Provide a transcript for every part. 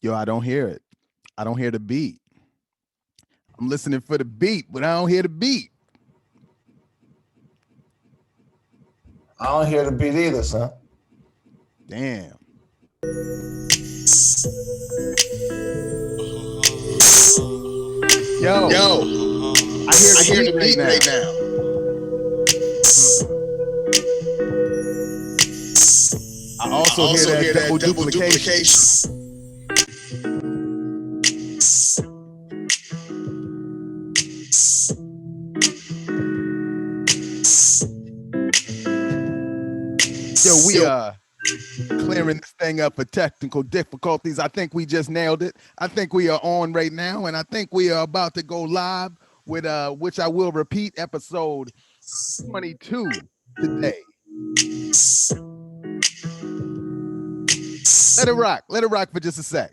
Yo, I don't hear it. I don't hear the beat. I'm listening for the beat, but I don't hear the beat. I don't hear the beat either, son. Damn. Yo, I hear the beat right now. I also hear that double duplication. Yo, we clearing this thing up for technical difficulties. I think we just nailed it. I think we are on right now, and I think we are about to go live with which I will repeat, episode 22 today. Let it rock. Let it rock for just a sec.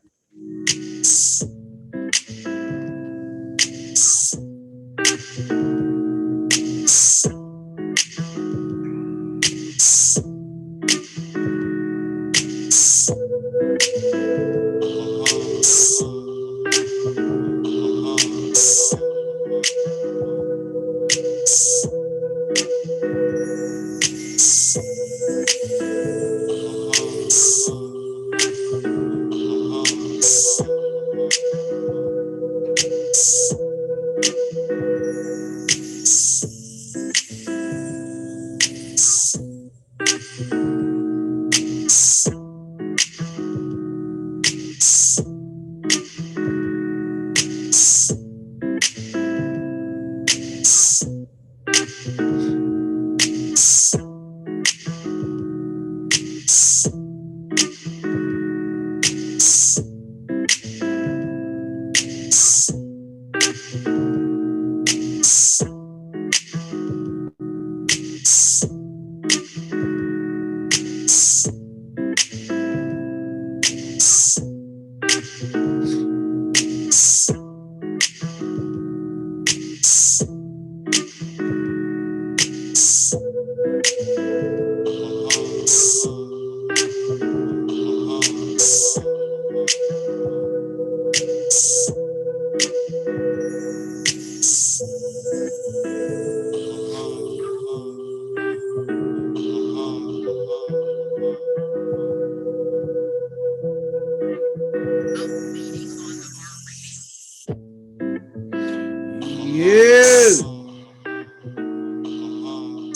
Yes.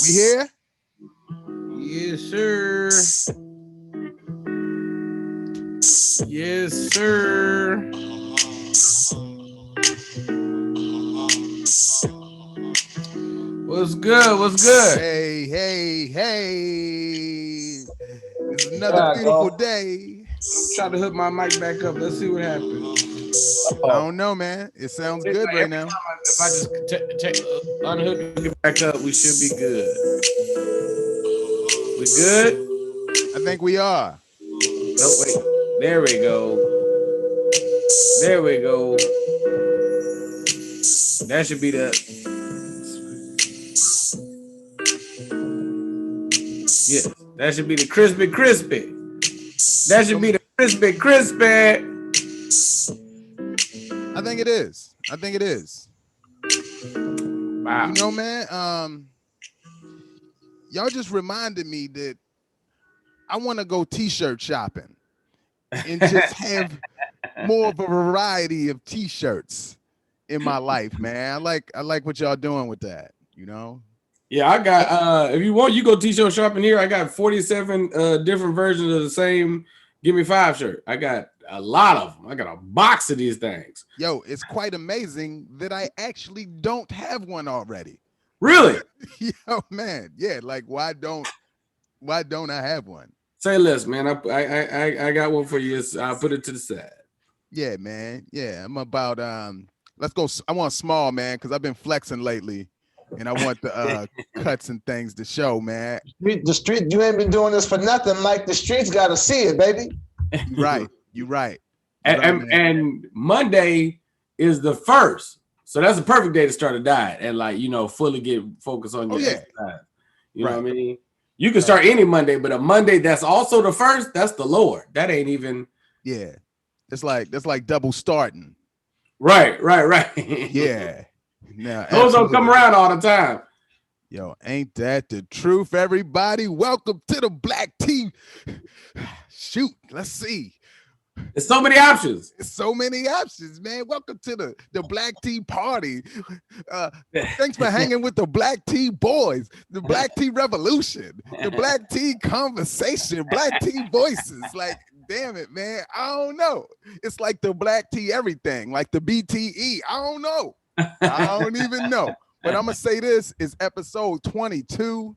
We here? Yes, sir. Yes, sir. What's good? What's good? Hey, hey, hey. It's another beautiful day. I'm trying to hook my mic back up. Let's see what happens. I don't know, man. It sounds good right now. If I just unhook it back up, we should be good. We good? I think we are. Oh, wait. There we go. There we go. That should be the... Yes, that should be the crispy. That should be the crispy. I think it is. I think it is. Wow. You know, man, y'all just reminded me that I want to go t-shirt shopping and just have more of a variety of t-shirts in my life, man. I like what y'all doing with that, you know? Yeah, I got if you want, you go t-shirt shopping here. I got 47 different versions of the same Give Me Five shirt. I got a lot of them. I got a box of these things. Yo, it's quite amazing that I actually don't have one already. Really? Yo, man. Yeah, like why don't I have one? Say less, man. I got one for you. I'll put it to the side. Yeah, man. Yeah, I'm about let's go. I want small, man, because I've been flexing lately. And I want the cuts and things to show, man. The street, you ain't been doing this for nothing, Mike. The streets got to see it, baby. You're right. And Monday is the first. So that's a perfect day to start a diet and, like, you know, fully get focused on your exercise. You know what I mean? You can start any Monday, but a Monday that's also the first, that's the Lord. That ain't even. Yeah. that's like double starting. Right. Yeah. Now Those don't come absolutely. around all the time. Yo, ain't that the truth, everybody? Welcome to the Black Tea. Shoot, let's see. There's so many options. There's so many options, man. Welcome to the Black Tea party. Thanks for hanging with the Black Tea boys, the Black Tea revolution, the Black Tea conversation, Black Tea voices. Like, damn it, man. I don't know. It's like the Black Tea everything, like the BTE. I don't know. I don't even know. But I'm gonna say this is episode 22.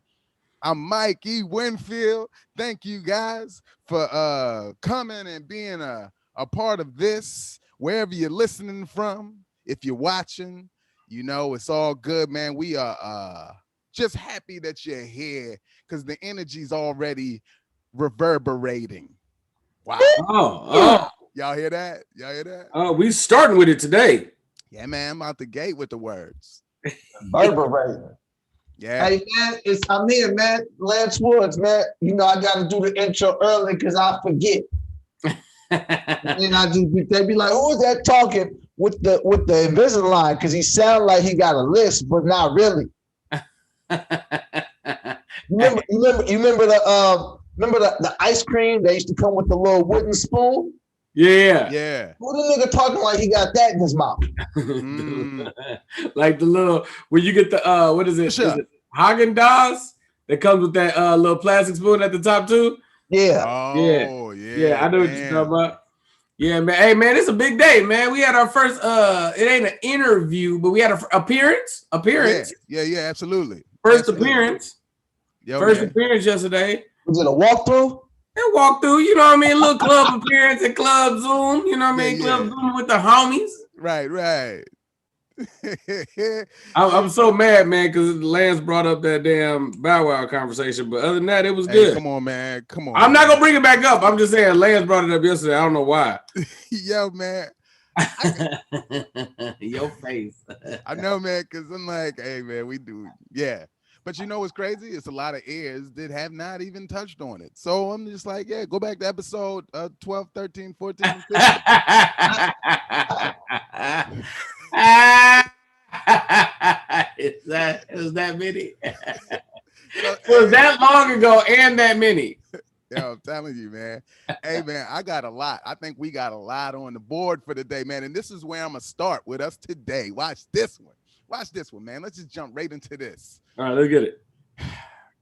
I'm Mike E. Winfield. Thank you guys for coming and being a part of this, wherever you're listening from. If you're watching, you know, it's all good, man. We are just happy that you're here because the energy's already reverberating. Wow. Oh. Y'all hear that? Y'all hear that? Oh, we starting with it today. Yeah, man. I'm out the gate with the words. Reverberating. Yeah. Hey man, I'm here, man. Lance Woods, man. You know I gotta do the intro early because I forget. And they be like, who is that talking with the Invisalign? Because he sound like he got a list, but not really. You remember the ice cream? They used to come with the little wooden spoon. Yeah. Who the nigga talking like he got that in his mouth? Like the little when you get the what is it? Sure. Is it Haagen-Dazs that comes with that little plastic spoon at the top too? Yeah. Oh, yeah. I know what you're talking about. Yeah, man. Hey, man, it's a big day, man. We had our first it ain't an interview, but we had an appearance. Yeah, absolutely. First Absolutely. appearance. Yo, First man. appearance yesterday. Was it a walkthrough? And walk through, you know what I mean? A little club appearance at Club Zoom, you know what I mean? Club Zoom with the homies. Right. I'm so mad, man, because Lance brought up that damn Bow Wow conversation. But other than that, it was Hey, good. come on, man. Come on. I'm not gonna bring it back up. I'm just saying Lance brought it up yesterday. I don't know why. Yo, man. Your face. I know, man, because I'm like, hey, man, we do. Yeah. But you know what's crazy? It's a lot of ears that have not even touched on it. So I'm just like, yeah, go back to episode 12, 13, 14, 15. Is that many? It was that long ago and that many. Yeah, I'm telling you, man. Hey, man, I got a lot. I think we got a lot on the board for today, man. And this is where I'm going to start with us today. Watch this one, man. Let's just jump right into this. All right, let's get it.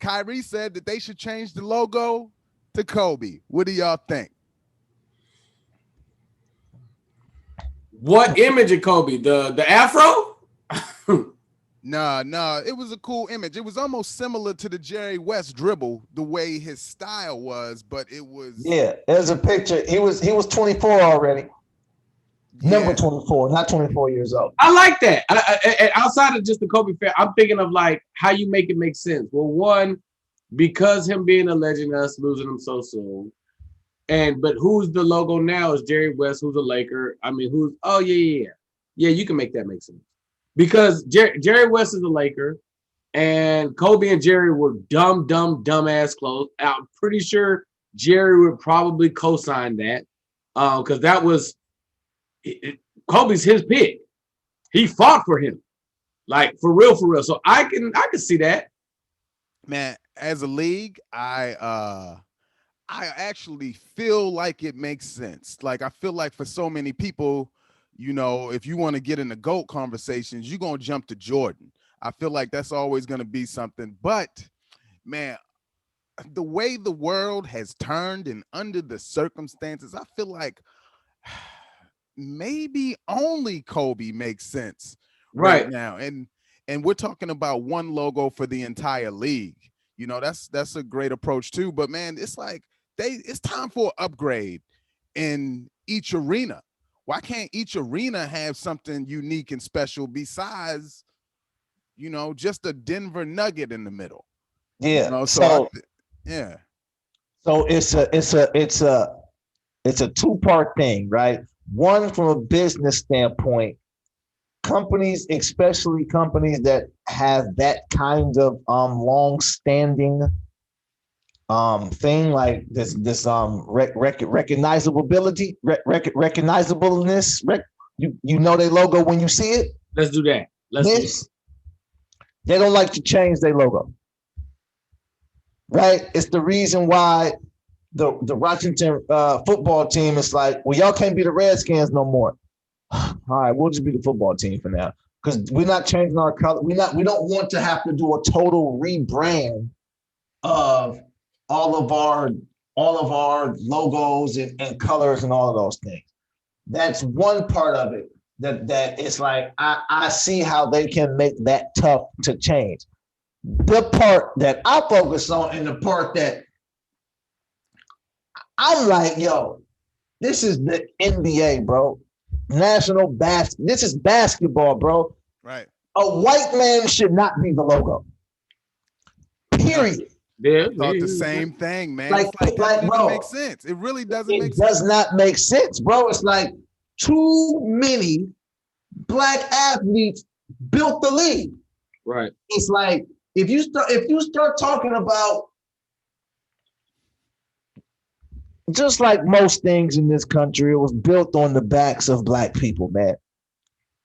Kyrie said that they should change the logo to Kobe. What do y'all think? What image of Kobe? The afro? No, it was a cool image. It was almost similar to the Jerry West dribble, the way his style was, but it was. Yeah, there's a picture. He was 24 already. Number 24, not 24 years old. I like that. I outside of just the Kobe fan, I'm thinking of like how you make it make sense. Well, one, because him being a legend, us losing him so soon. But who's the logo now is Jerry West, who's a Laker. I mean, yeah, you can make that make sense. Because Jerry West is a Laker, and Kobe and Jerry were dumbass close. I'm pretty sure Jerry would probably co-sign that because that was Kobe's his pick. He fought for him, like for real. So I can see that. Man, as a league, I actually feel like it makes sense. Like I feel like for so many people, you know, if you want to get in the GOAT conversations, you're gonna jump to Jordan. I feel like that's always gonna be something. But man, the way the world has turned and under the circumstances, I feel like maybe only Kobe makes sense right now. And we're talking about one logo for the entire league. You know, that's a great approach too. But man, it's like it's time for an upgrade in each arena. Why can't each arena have something unique and special besides, you know, just a Denver Nugget in the middle? Yeah. You know, So it's a two-part thing, right? One, from a business standpoint, companies, especially companies that have that kind of long-standing thing like this recognizability, recognizableness. You know their logo when you see it. Let's do that. They don't like to change their logo. Right? It's the reason why the Washington football team is like, well, y'all can't be the Redskins no more. All right, we'll just be the football team for now because we're not changing our color. We don't want to have to do a total rebrand of all of our logos and colors and all of those things. That's one part of it that it's like I see how they can make that tough to change. The part that I focus on and the part that I'm like, yo, this is the NBA, bro. This is basketball, bro. Right. A white man should not be the logo. Period. Yeah, I thought the same thing, man. Like, It's that doesn't bro, make sense. It really doesn't make It sense. does not make sense, bro. It's like too many black athletes built the league. Right. It's like if you start talking about just like most things in this country, it was built on the backs of black people, man.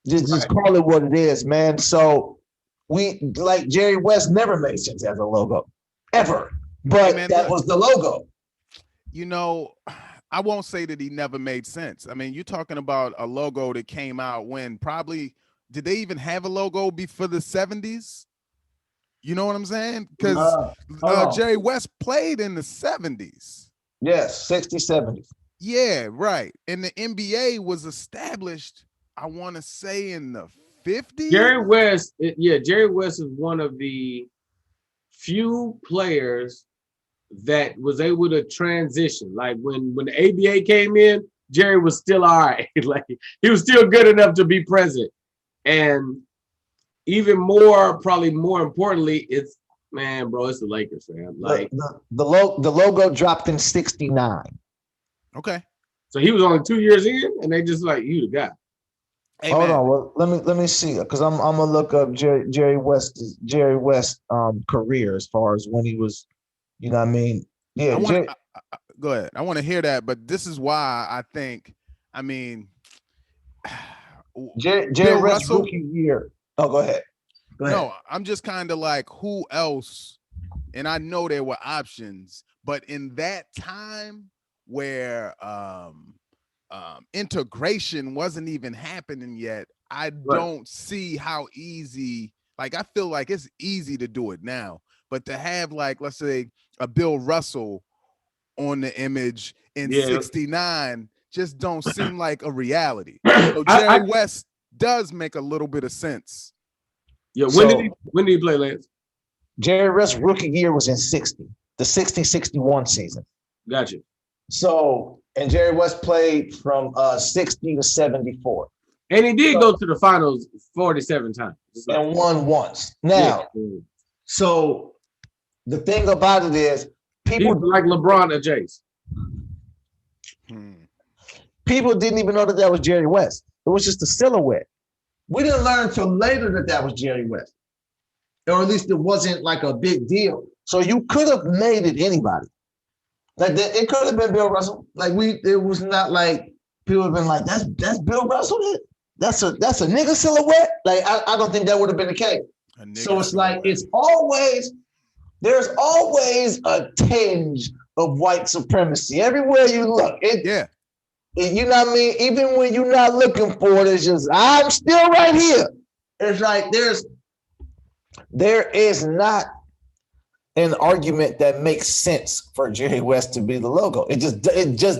Just call it what it is, man. So we like Jerry West never made sense as a logo, ever. But man, that look, was the logo. You know, I won't say that he never made sense. I mean, you're talking about a logo that came out when probably did they even have a logo before the 70s? You know what I'm saying? Because Jerry West played in the 70s. Yes, 60s, 70s. Yeah, right. And the NBA was established, I want to say, in the 50s. Jerry West is one of the few players that was able to transition. Like when the ABA came in, Jerry was still all right. Like he was still good enough to be present. And even probably more importantly, it's the Lakers, man. Like the logo dropped in 69. Okay. So he was only 2 years in, and they just like, you the guy. Hey, Hold man. on, well, let me see, because I'm gonna look up Jerry West's career as far as when he was, you know what I mean? Yeah, Go ahead. I want to hear that, but this is why I think, I mean, Jerry Bill West's Russell? rookie year. Oh, go ahead. No, I'm just kind of like, who else? And I know there were options, but in that time where integration wasn't even happening yet, I don't see how easy. Like, I feel like it's easy to do it now, but to have, like, let's say a Bill Russell on the image in 69 just don't seem like a reality. So Jerry West does make a little bit of sense. Yeah, when did he play, Lance? Jerry West's rookie year was in 60, the 60-61 season. Gotcha. So, and Jerry West played from 60 to 74. And he did go to the finals 47 times. And won once. Now, so the thing about it is, people like LeBron or Jace. People didn't even know that was Jerry West. It was just a silhouette. We didn't learn until later that was Jerry West, or at least it wasn't like a big deal. So you could have made it anybody. Like it could have been Bill Russell. Like it was not like people have been like, that's Bill Russell. That's a nigga silhouette. Like I don't think that would have been the case. So it's like there's always a tinge of white supremacy everywhere you look. You know what I mean? Even when you're not looking for it, it's just, I'm still right here. It's like there is not an argument that makes sense for Jerry West to be the logo. It just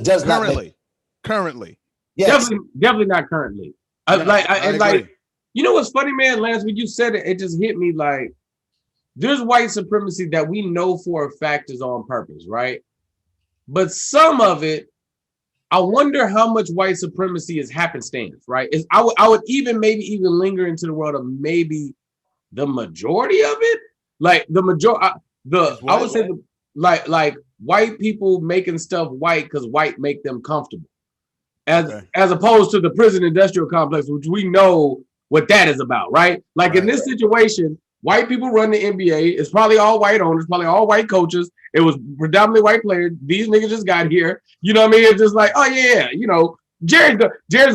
does not make currently. Yes. Definitely not currently. You know what's funny, man? Lance, when you said it, it just hit me like there's white supremacy that we know for a fact is on purpose, right? But some of it, I wonder how much white supremacy is happenstance, right? I would even linger into the world of maybe the majority of it, like the majority. I would say like white people making stuff white because white make them comfortable, as opposed to the prison industrial complex, which we know what that is about, right? Like in this situation, white people run the NBA. It's probably all white owners, probably all white coaches, It was predominantly white players. These niggas just got here. You know what I mean? It's just like, oh yeah, you know, Jared's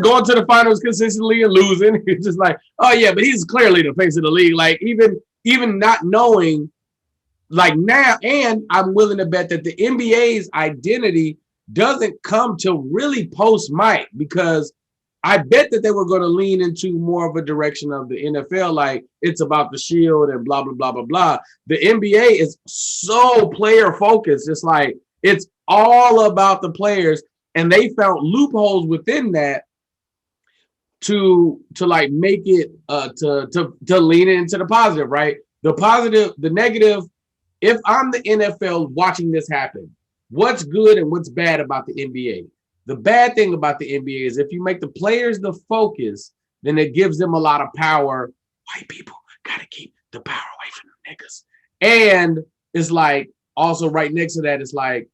going to the finals consistently and losing. It's just like, oh yeah, but he's clearly the face of the league. Like even not knowing, like now, and I'm willing to bet that the NBA's identity doesn't come to really post Mike, because I bet that they were going to lean into more of a direction of the NFL, like it's about the shield and blah, blah, blah, blah, blah. The NBA is so player focused. It's like, it's all about the players, and they found loopholes within that to like make it to lean into the positive, right? The negative, if I'm the NFL watching this happen, what's good and what's bad about the NBA? The bad thing about the NBA is if you make the players the focus, then it gives them a lot of power. White people gotta keep the power away from the niggas. And it's like, also right next to that, it's like,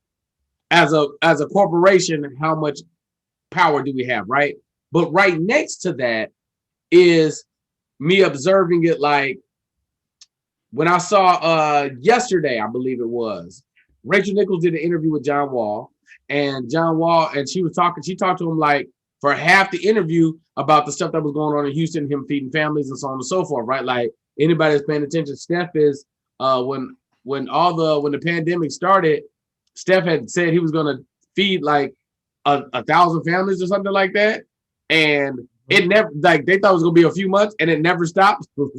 as a corporation, how much power do we have, right? But right next to that is me observing it, like when I saw yesterday, I believe it was, Rachel Nichols did an interview with John Wall, and she talked to him like for half the interview about the stuff that was going on in Houston, him feeding families and so on and so forth, right? Like anybody that's paying attention, Steph is when the pandemic started, Steph had said he was going to feed like 1,000 families or something like that. And it never, like they thought it was going to be a few months, and it never stopped. So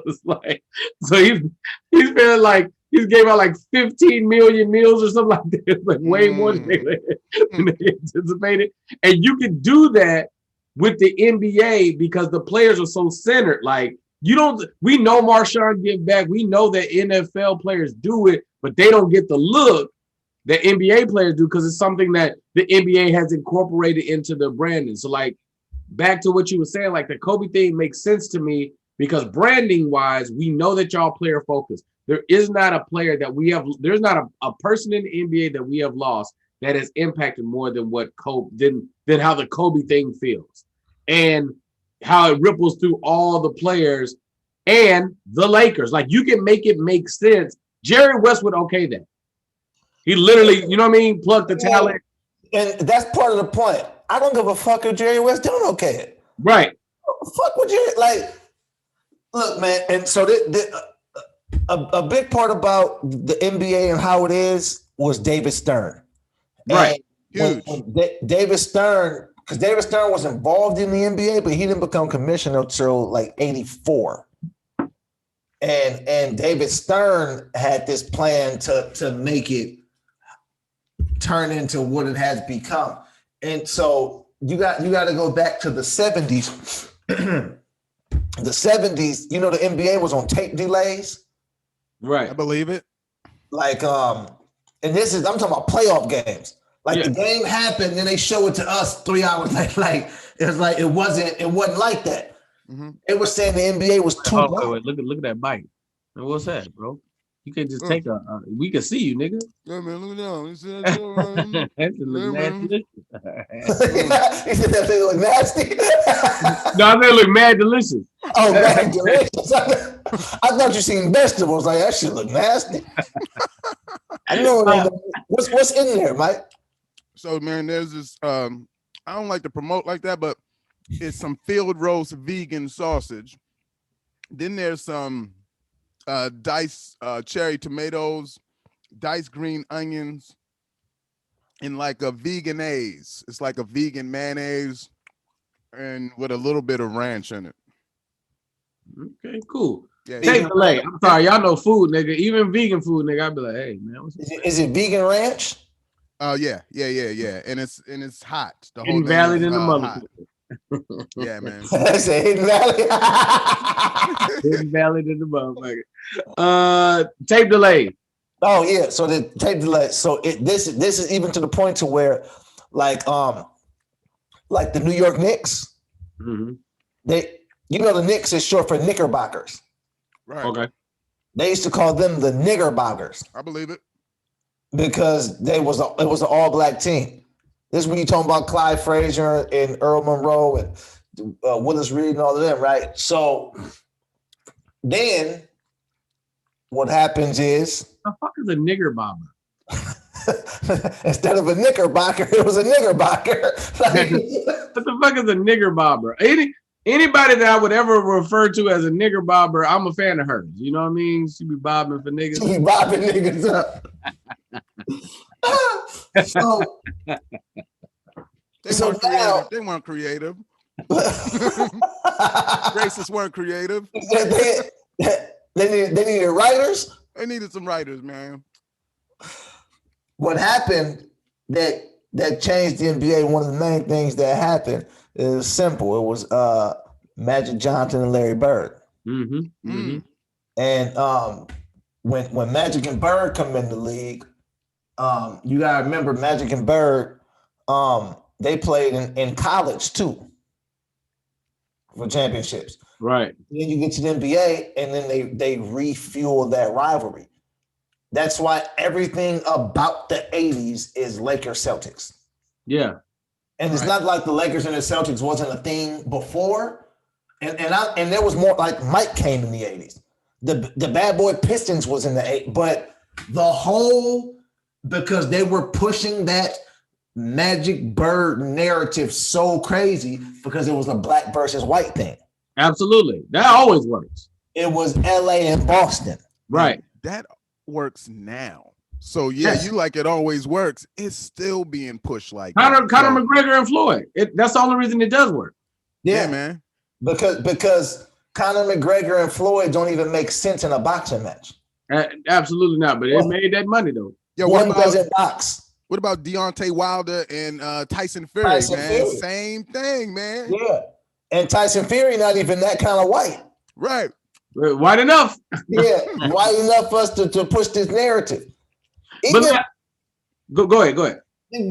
it's like, so he's feeling like he's gave out like 15 million meals or something like that, like way more than they anticipated. And you can do that with the NBA because the players are so centered. Like we know Marshawn give back. We know that NFL players do it, but they don't get the look that NBA players do because it's something that the NBA has incorporated into their branding. So like back to what you were saying, like the Kobe thing makes sense to me because branding wise, we know that y'all player focused. There is not a player that we have. There's not a person in the NBA that we have lost that has impacted more than what Kobe than how the Kobe thing feels, and how it ripples through all the players and the Lakers. Like you can make it make sense. Jerry West would okay that. He literally, you know what I mean, plugged the talent. And that's part of the point. I don't give a fuck if Jerry West don't okay it. Right. Fuck with Jerry. Like, look, man. And so a big part about the NBA and how it is was David Stern. Right. Huge. David Stern, because David Stern was involved in the NBA, but he didn't become commissioner until like 84. And David Stern had this plan to make it turn into what it has become. And so you got to go back to the 70s. The 70s, you know, the NBA was on tape delays. Right. I believe it. Like, and I'm talking about playoff games. Like the game happened, and they show it to us 3 hours later. Like it wasn't like that. Mm-hmm. They were saying the NBA was too long. Wait, look at that bite. What's that, bro? You can just take we can see you, nigga. Yeah, man, look at that. That look nasty. He said that thing look nasty. No, I mean look mad delicious. Oh, mad delicious. I thought you seen vegetables. Like that shit look nasty. I know what's in there, Mike. So man, there's this. I don't like to promote like that, but it's some field roast vegan sausage. Then there's some diced cherry tomatoes, diced green onions, and like a veganese. It's like a vegan mayonnaise, and with a little bit of ranch in it. Okay, cool. Yeah, take delay. I'm sorry, y'all know food, nigga. Even vegan food, nigga. I'd be like, hey man, is it vegan ranch? Oh yeah, and it's hot. The whole invalid in the mother. Yeah, man. I said Hidden Valley. Hidden Valley in the motherfucker. Tape delay. Oh yeah, so the tape delay. So this is even to the point to where, like the New York Knicks, mm-hmm. The Knicks is short for Knickerbockers. Right. Okay. They used to call them the Niggerbockers. I believe it. Because it was an all-black team. This is when you're talking about Clyde Frazier and Earl Monroe and Willis Reed and all of them, right? So then what happens is... The fuck is a nigger bomber? Instead of a knickerbocker, it was a knickerbocker. Like, What the fuck is a nigger bobber? Anybody that I would ever refer to as a nigger bobber, I'm a fan of hers. You know what I mean? She be bobbing for niggas. she bobbing niggas up. So, They So weren't now- creative. They weren't creative. Racists weren't creative. they needed writers. They needed some writers, man. What happened that changed the NBA? One of the main things that happened is simple. It was Magic Johnson and Larry Bird. Mm-hmm. Mm-hmm. And when Magic and Bird come in the league, you gotta remember Magic and Bird, they played in college too for championships. Right. Then you get to the NBA, and then they refuel that rivalry. That's why everything about the 80s is Lakers Celtics. Yeah. And it's Right. not like the Lakers and the Celtics wasn't a thing before. And there was more, like Mike came in the 80s. The Bad Boy Pistons was in the 80s, but the whole, because they were pushing that Magic Bird narrative so crazy because it was a black versus white thing. Absolutely. That always works. It was LA and Boston. Right. That works now. So yeah, Yes. you like it always works. It's still being pushed like Conor that. So, McGregor and Floyd. That's the only reason it does work. yeah, man. Because Conor McGregor and Floyd don't even make sense in a boxing match. Absolutely not. But it made that money though. Yo, One doesn't box. what about Deontay Wilder and Tyson Fury, Tyson man? Fury. Same thing, man. Yeah. And Tyson Fury not even that kind of white. Right. White enough. Yeah, white enough for us to push this narrative. But Even go ahead. Go ahead.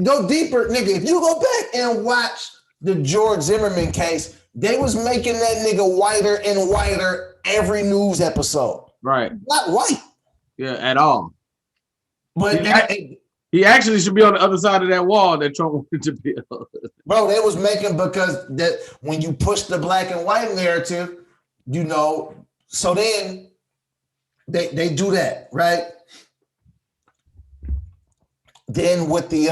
go deeper, nigga. If you go back and watch the George Zimmerman case, they was making that nigga whiter and whiter every news episode. Right. Not white, Yeah, at all. but Yeah. He actually should be on the other side of that wall that Trump wanted to be on. bro, they was making because that when you push the black and white narrative, you know, so then they do that, right? Then with the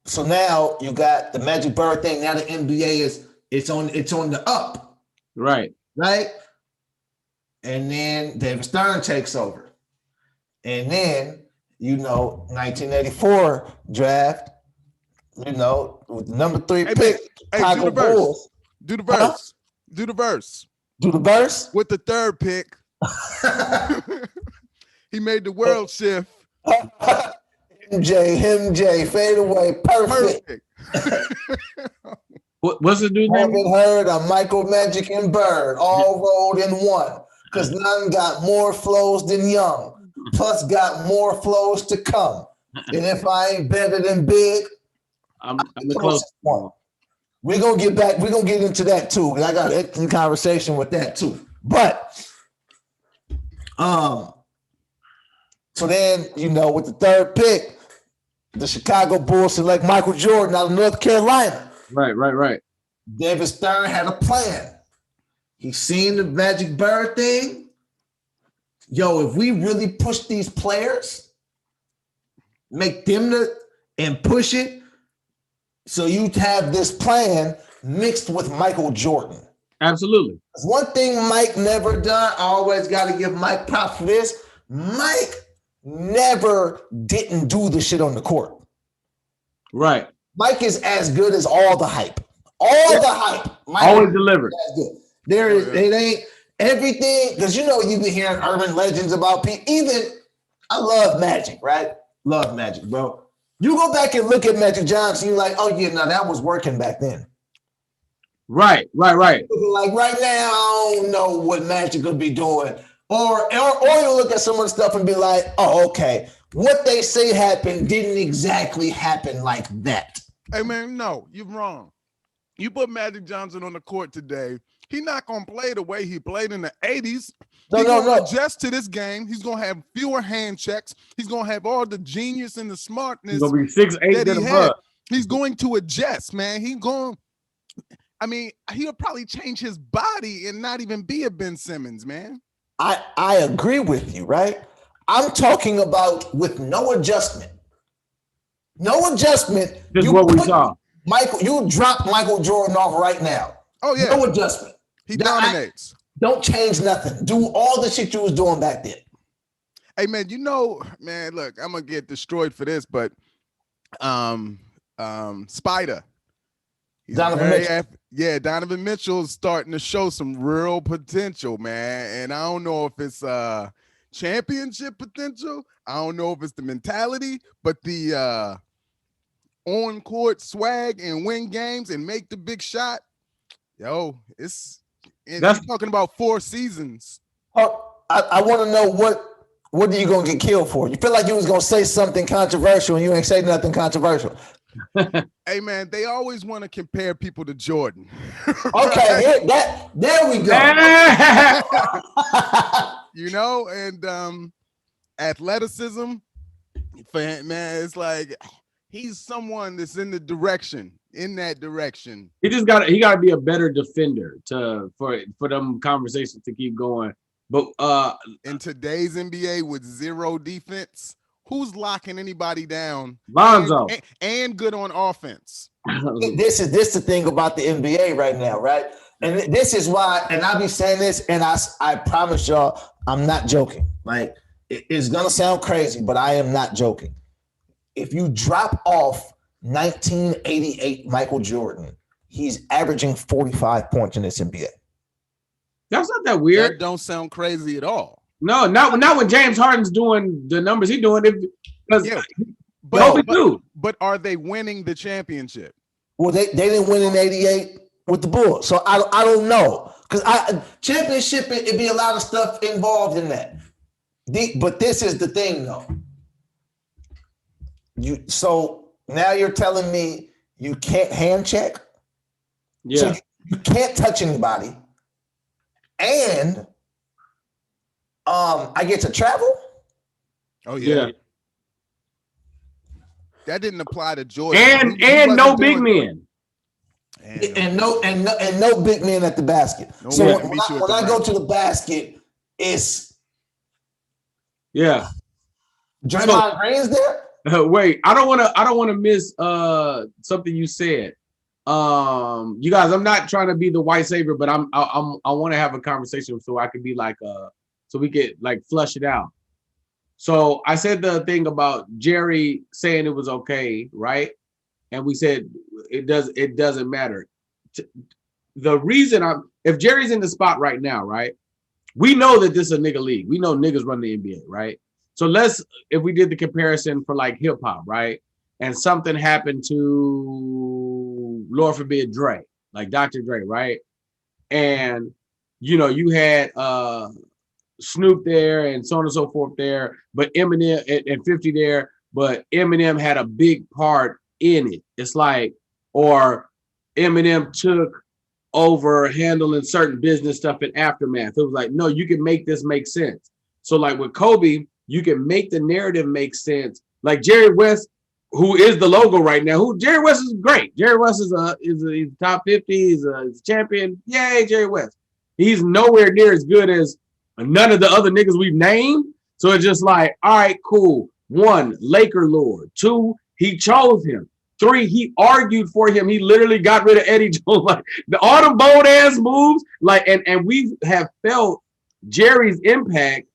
so now you got the Magic Bird thing. Now the NBA is it's on the up, Right. right? And then David Stern takes over. And then, 1984 draft, with the number 3 Hey, pick, man, hey, Chicago do the verse. Bulls. Do the Huh? verse. Do the verse. Do the verse? With the third pick, he made the world shift. MJ, fade away, perfect. Perfect. What's the dude's name? Marvin Hurd, Michael Magic and Bird, all rolled in one. Because none got more flows than Young. Plus got more flows to come. And if I ain't better than Big, I'm the closest one. We're gonna get into that too. 'Cause I got a conversation with that too. But so then with the third pick, the Chicago Bulls select Michael Jordan out of North Carolina. Right. David Stern had a plan. He seen the Magic Bird thing. Yo, if we really push these players, make them and push it, so you have this plan mixed with Michael Jordan. Absolutely. One thing Mike never done, I always got to give Mike props for this. Mike never didn't do the shit on the court. Right. Mike is as good as all the hype. All the hype. Mike Always is delivered. as good. There is, it ain't everything, because you've been hearing urban legends about people. Even, I love Magic, right? Love Magic, bro. You go back and look at Magic Johnson, you're like, oh yeah, no, that was working back then. Right. Like right now, I don't know what Magic could be doing. Or you look at some of the stuff and be like, oh, okay, what they say happened didn't exactly happen like that. Hey man, no, you're wrong. You put Magic Johnson on the court today, he's not gonna play the way he played in the 80s. He's gonna adjust to this game. He's gonna have fewer hand checks. He's gonna have all the genius and the smartness. He's gonna be 6'8" that and he had. above. He's going to adjust, man. He'll probably change his body and not even be a Ben Simmons, man. I agree with you, right? I'm talking about with no adjustment. No adjustment. This is You what we put saw. Michael, you drop Michael Jordan off right now. Oh yeah, No adjustment. he dominates. Don't change nothing. Do all the shit you was doing back then. Hey man, man, look, I'm gonna get destroyed for this, but Spider. He's Donovan Mitchell. Donovan Mitchell's starting to show some real potential, man. And I don't know if it's championship potential. I don't know if it's the mentality, but the on-court swag and win games and make the big shot. Yo, you're talking about 4 seasons. Oh, I want to know what are you gonna get killed for? You feel like you was gonna say something controversial and you ain't say nothing controversial. Hey man, they always want to compare people to Jordan. Okay, there we go. And athleticism, man, it's like he's someone that's in that direction. He got to be a better defender for them conversations to keep going. But in today's NBA with 0 defense, who's locking anybody down? Lonzo and good on offense. This the thing about the NBA right now, right? And this is why, and I'll be saying this, and I promise y'all, I'm not joking. Like, it's gonna sound crazy, but I am not joking. If you drop off 1988 Michael Jordan, he's averaging 45 points in this NBA. That's not that weird. That don't sound crazy at all. No, not when James Harden's doing the numbers he's doing. But are they winning the championship? Well, they didn't win in '88 with the Bulls, so I don't know, because championship it'd be a lot of stuff involved in that. But this is the thing, though. So now you're telling me you can't hand check? Yeah. So you can't touch anybody, and I get to travel. Oh yeah. That didn't apply to Jordan. And no big men. And no big men at the basket. So when I go to the basket, it's Draymond Green's there. Wait, I don't want to miss something you said. You guys, I'm not trying to be the white savior, but I want to have a conversation so I can be like so we could like flush it out. So I said the thing about Jerry saying it was okay, right? And we said it doesn't matter. The reason if Jerry's in the spot right now, right? We know that this is a nigga league. We know niggas run the NBA, right? So if we did the comparison for like hip hop, right? And something happened to, Lord forbid, Dre, like Dr. Dre, right? And you had Snoop there and so on and so forth there, but Eminem and 50 there, but Eminem had a big part in it. It's like, or Eminem took over handling certain business stuff in Aftermath. It was like, no, you can make this make sense. So like with Kobe, you can make the narrative make sense. Like Jerry West, who is the logo right now, Jerry West is great. Jerry West is he's top 50, he's a champion. Yay, Jerry West. He's nowhere near as good as none of the other niggas we've named. So it's just like, all right, cool. 1, Laker Lord. 2, he chose him. 3, he argued for him. He literally got rid of Eddie Jones. Like all the bold ass moves. Like, and we have felt Jerry's impact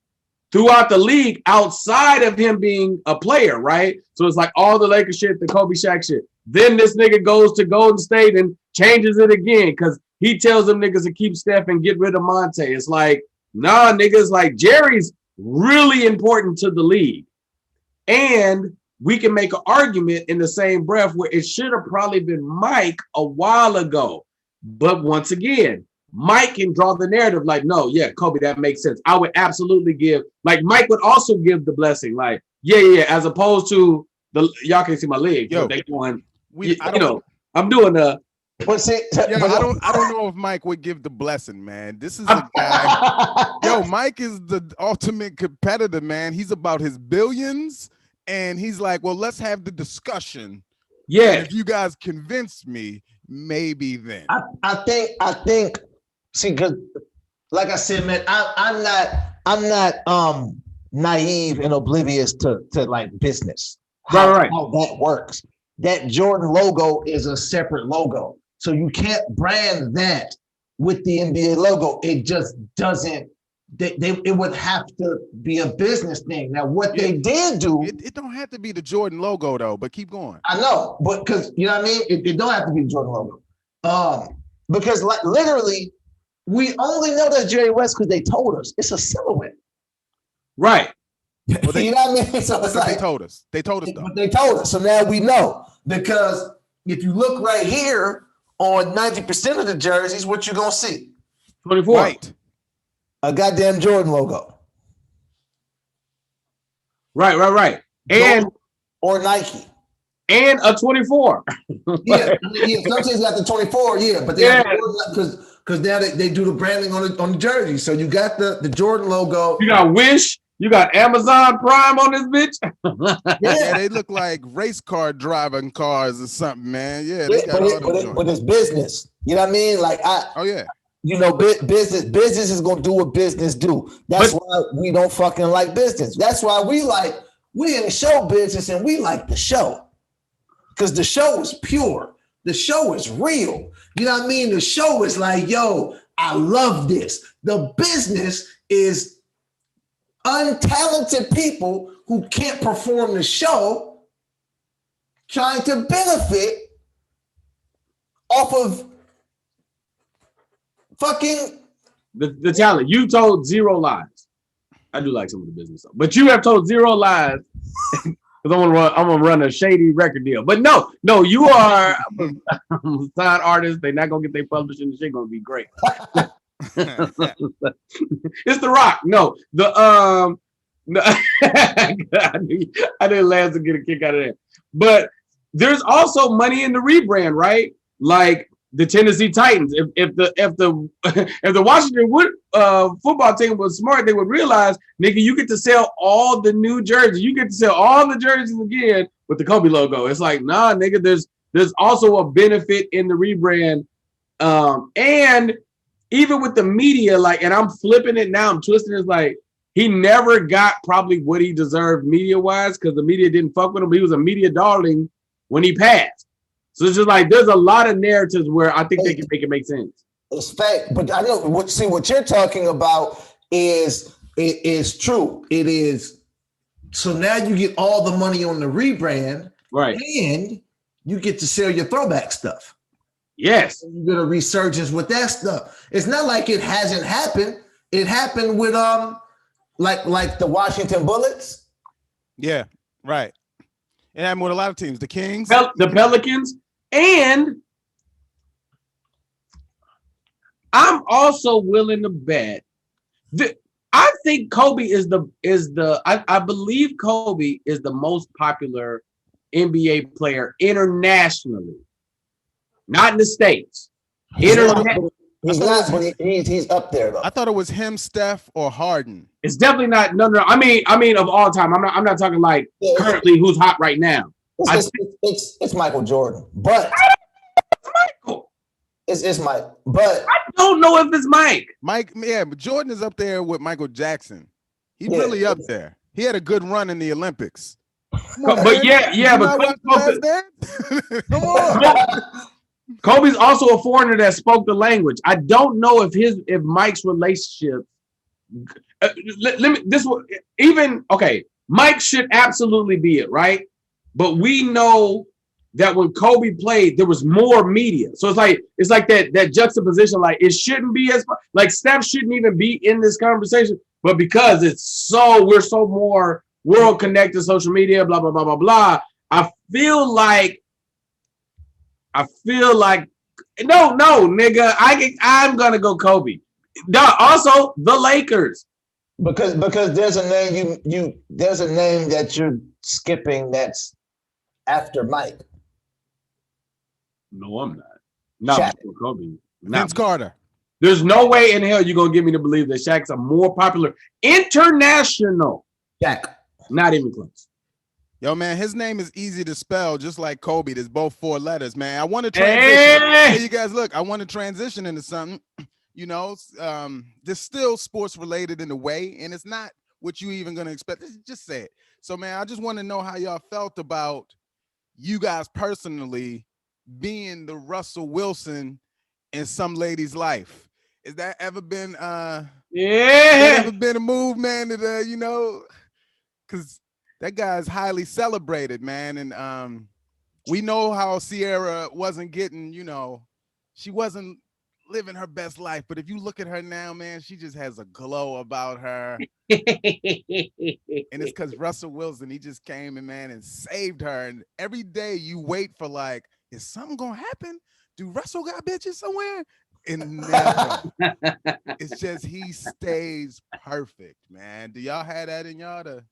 throughout the league outside of him being a player, right? So it's like all the Lakers shit, the Kobe Shaq shit. Then this nigga goes to Golden State and changes it again because he tells them niggas to keep Steph and get rid of Monte. It's like, nah, niggas, like Jerry's really important to the league. And we can make an argument in the same breath where it should have probably been Mike a while ago. But once again, Mike can draw the narrative like, no, yeah, Kobe, that makes sense. I would absolutely give, like Mike would also give the blessing, like, yeah, as opposed to y'all can see my leg. Yo, they going, I'm doing the. But see, I don't know if Mike would give the blessing, man. This is a guy. Yo, Mike is the ultimate competitor, man. He's about his billions, and he's like, well, let's have the discussion. Yeah. And if you guys convince me, maybe then. I think. See, because like I said, man, I'm not naive and oblivious to like business. Right. how that works. That Jordan logo is a separate logo. So you can't brand that with the NBA logo. It just doesn't. It would have to be a business thing. Now, what they did do, it don't have to be the Jordan logo though, but keep going. I know, but because you know what I mean, it don't have to be the Jordan logo. Because like literally, we only know that's Jerry West because they told us it's a silhouette. Right. Well, You know what I mean? So it's like they told us. They told us though. but they told us. So now we know because if you look right here on 90% of the jerseys, what you gonna see? 24. Right. A goddamn Jordan logo. Right. And or Nike. And a 24. Yeah. Some teams got the 24, but they because now they do the branding on the jersey. So you got the Jordan logo. You got Wish. You got Amazon Prime on this bitch. Yeah, they look like race car driving cars or something, man. Yeah, they got but it's business. You know what I mean? Like business is gonna do what business do. That's why we don't fucking like business. That's why we in the show business and we like the show. Because the show is pure. The show is real. You know what I mean? The show is like, yo, I love this. The business is untalented people who can't perform the show trying to benefit off of fucking the talent. You told zero lies. I do like some of the business stuff, but you have told zero lies because I'm gonna run a shady record deal. But no, you are a signed artist. They're not gonna get their publishing. The shit gonna be great. It's The Rock. No, I didn't last to get a kick out of that. But there's also money in the rebrand, right? Like the Tennessee Titans. If the Washington football team was smart, they would realize, nigga, you get to sell all the new jerseys. You get to sell all the jerseys again with the Kobe logo. It's like, nah, nigga, there's also a benefit in the rebrand. And even with the media, like, and I'm flipping it now, I'm twisting it, like, he never got probably what he deserved media-wise because the media didn't fuck with him. He was a media darling when he passed. So it's just like there's a lot of narratives where I think they can make it make sense. It's fact, but I know what you're talking about is true. It is. So now you get all the money on the rebrand, right? And you get to sell your throwback stuff. Yes, you get a resurgence with that stuff. It's not like it hasn't happened. It happened with like the Washington Bullets. Yeah, right. It happened with a lot of teams. The Kings, the Pelicans, and I'm also willing to bet that I think Kobe is I believe Kobe is the most popular NBA player internationally, not in the States. He's up there though. I thought it was him, Steph, or Harden. It's definitely not. No. I mean of all time. I'm not talking like currently who's hot right now. It's Michael Jordan, but it's Michael. It's Mike, but I don't know if it's Mike. But Jordan is up there with Michael Jackson. He's really up there. He had a good run in the Olympics. Come on. Kobe's also a foreigner that spoke the language. I don't know if Mike's relationship. Mike should absolutely be it, right? But we know that when Kobe played, there was more media. So it's like that juxtaposition. Like it shouldn't be as like Steph shouldn't even be in this conversation, but because we're so more world connected, social media, blah blah blah blah blah. I feel like no, nigga. I'm gonna go Kobe. Also, the Lakers. Because there's a name there's a name that you're skipping that's after Mike. No, I'm not. Not before Kobe. Vince Carter. There's no way in hell you're gonna get me to believe that Shaq's a more popular international. Shaq. Not even close. Yo, man, his name is easy to spell, just like Kobe. There's both 4 letters, man. I want to transition. Hey, you guys, look, I want to transition into something. You know, there's still sports related in a way, and it's not what you even gonna expect. Just say it. So man, I just want to know how y'all felt about you guys personally being the Russell Wilson in some lady's life. Has that ever been a move, man, that because that guy's highly celebrated, man. And we know how Ciara wasn't getting, she wasn't living her best life. But if you look at her now, man, she just has a glow about her. And it's because Russell Wilson, he just came and man and saved her. And every day you wait for like, is something gonna happen? Do Russell got bitches somewhere? And never. It's just he stays perfect, man. Do y'all have that in y'all to,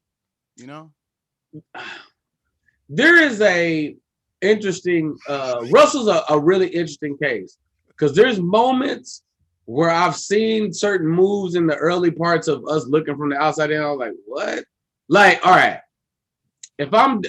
There is a interesting Russell's a really interesting case because there's moments where I've seen certain moves in the early parts of us looking from the outside in. I was like, what? Like, all right, if I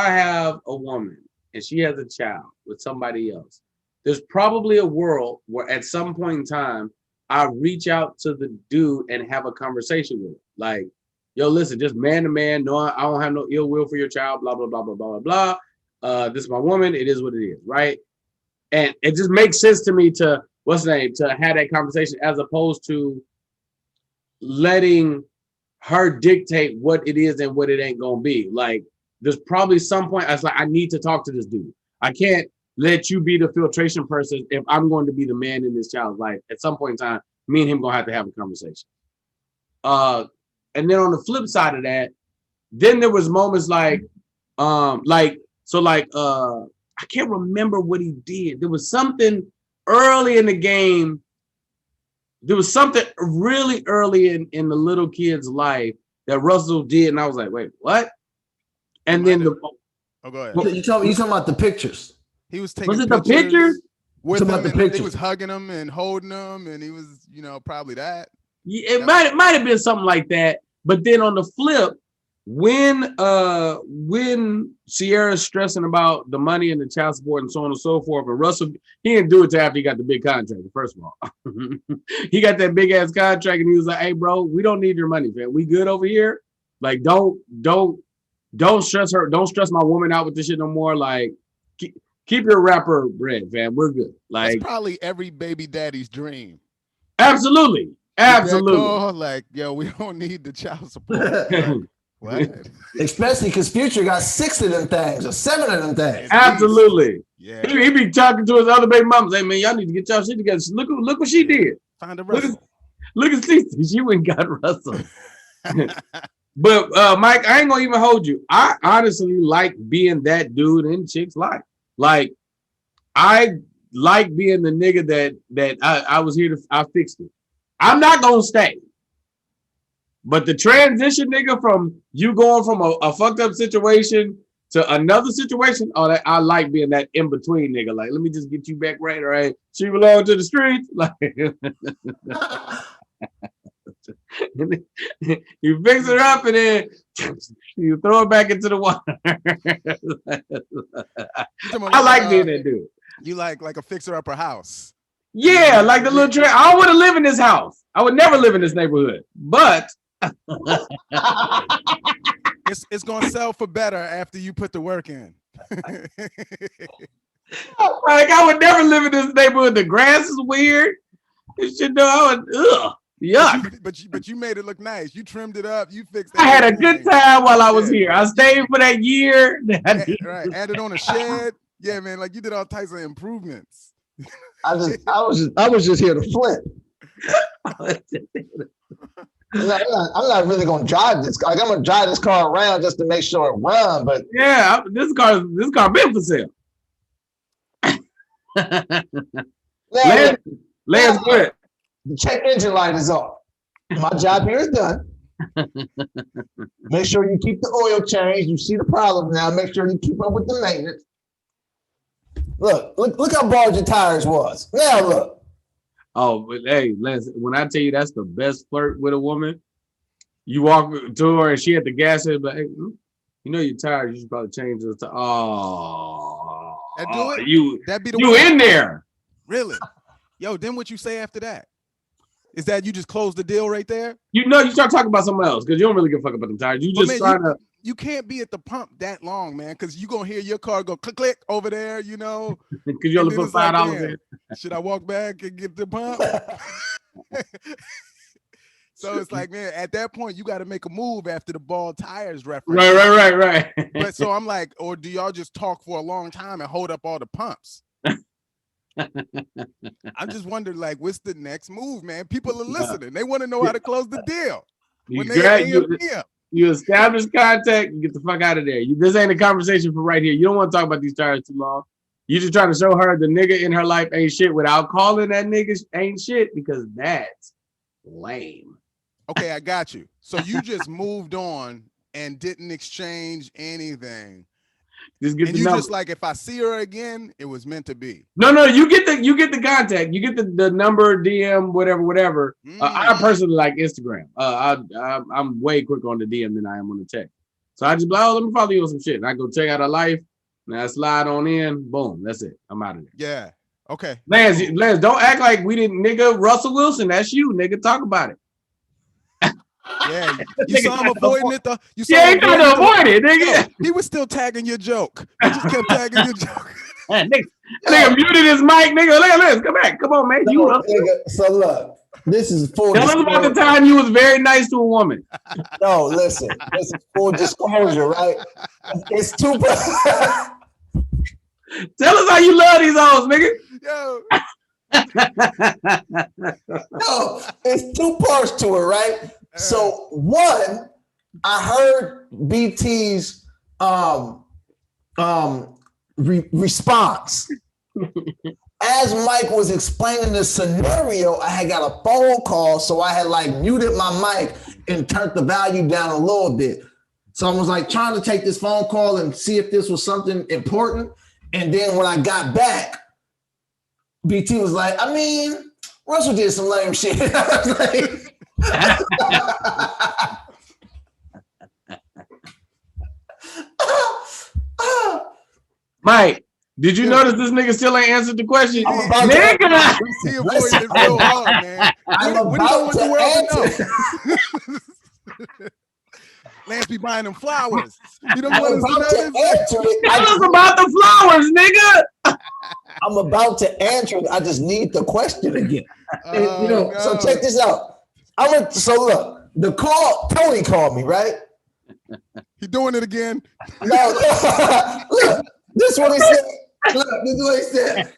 have a woman and she has a child with somebody else, there's probably a world where at some point in time I reach out to the dude and have a conversation with him. Like, yo, listen, just man to man. No, I don't have no ill will for your child. Blah blah blah blah blah blah blah. This is my woman. It is what it is, right? And it just makes sense to me to to have that conversation as opposed to letting her dictate what it is and what it ain't gonna be. Like, there's probably some point I was like, I need to talk to this dude. I can't let you be the filtration person if I'm going to be the man in this child's life. At some point in time, me and him gonna have to have a conversation. And then on the flip side of that, then there was moments I can't remember what he did. There was something early in the game. There was something really early in the little kid's life that Russell did, and I was like, wait, what? And then go ahead. You talking about the pictures? He was taking was it the pictures? with him, about the and pictures. he was hugging him and holding him, and he was, probably that. Yeah, it might have been something like that. But then on the flip, when Ciara's stressing about the money and the child support and so on and so forth, and Russell, he didn't do it till after he got the big contract. First of all, he got that big ass contract, and he was like, "Hey, bro, we don't need your money, man. We good over here. Like, don't stress her. Don't stress my woman out with this shit no more. Like, keep your rapper bread, man. We're good." Like, that's probably every baby daddy's dream. Absolutely. Like, yo, we don't need the child support. What? Especially because Future got 6 of them things or 7 of them things. Absolutely. Yeah. He be talking to his other baby mamas. Hey, man, y'all need to get y'all shit together. Look what she did. Find a Russell. Look at Cece. She went and got Russell. But Mike, I ain't gonna even hold you. I honestly like being that dude in chicks' life. Like, I like being the nigga that I was here I fixed it. I'm not gonna stay. But the transition, nigga, from you going from a fucked up situation to another situation, I like being that in between, nigga. Like, let me just get you back right, all right? She belong to the streets, like. You fix her up and then you throw it back into the water. I like being that dude. You like a fixer-upper house. Yeah, like the little I don't want to live in this house. I would never live in this neighborhood, but it's gonna sell for better after you put the work in. Like, I would never live in this neighborhood. The grass is weird. This shit, yuck. But you made it look nice. You trimmed it up. You fixed it. I had a good time while I was here. I stayed for that year. Right. Added on a shed. Yeah, man. Like, you did all types of improvements. I was just here to flip. I'm not really gonna drive this. Like, I'm gonna drive this car around just to make sure it runs. But yeah, this car been for sale. Lance, good. The check engine light is off. My job here is done. Make sure you keep the oil changed. You see the problem now. Make sure you keep up with the maintenance. Look how bald your tires was. Now look. Oh, but hey, Lance, when I tell you that's the best flirt with a woman, you walk to her and she at the gas station, but hey, you're tired. You should probably change this to that do it. You that be the you one. In there. Really? Yo, then what you say after that? Is that you just close the deal right there? You know, you start talking about someone else because you don't really give a fuck about them tires. You But just man, trying to. you can't be at the pump that long, man, because you're gonna hear your car go click click over there, you know. Because you only And then put it's like, $5 damn, in. should I walk back and get the pump? So it's like, man, at that point, you got to make a move after the ball tires reference. Right. But so I'm like, or do y'all just talk for a long time and hold up all the pumps? I'm just wondering, like, what's the next move, man? People are listening. They want to know how to close the deal. You, When they you establish contact, you get the fuck out of there. This ain't a conversation for right here. You don't want to talk about these tires too long. You just trying to show her the nigga in her life ain't shit without calling that nigga ain't shit because that's lame. Okay, I got you. So you just moved on and didn't exchange anything. Just get And the you number. just like, if I see her again, it was meant to be. No, you get the contact. You get the number, DM, whatever. I personally like Instagram. I'm way quicker on the DM than I am on the text. So I just be like, oh, let me follow you on some shit. And I go check out her life. And I slide on in. Boom. That's it. I'm out of there. Yeah. Okay. Lance, don't act like we didn't, nigga. Russell Wilson, that's you, nigga. Talk about it. Yeah, you saw him avoiding it though. You saw Yeah, him he trying to avoid it, nigga. Yo, he was still tagging your joke. He just kept tagging your joke. Nigga muted his mic, nigga. Look at this. Come back. Come on, man. No, You nigga, so look, this is full tell us about the time you was very nice to a woman. No, listen, this is full disclosure, right? It's two. Tell us how you love these hoes, nigga. Yo. No, it's two parts to it, right? So one, I heard BT's response. As Mike was explaining the scenario, I had got a phone call, so I had like muted my mic and turned the volume down a little bit. So I was like trying to take this phone call and see if this was something important. And then when I got back, BT was like, I mean, Russell did some lame shit. I was like, Mike, did you notice this nigga still ain't answered the question? Nigga! He avoided it real hard, man. I'm When he don't about want the to world answer. to know. Lance be buying them flowers. You don't I'm want about us to to know this? answer it. Tell us about the flowers, nigga! I'm about to answer it. I just need the question again. Oh, So no. check this out. So look, the call, Tony called me, right? He doing it again. No, look, this is what he said. Look, this is what he said.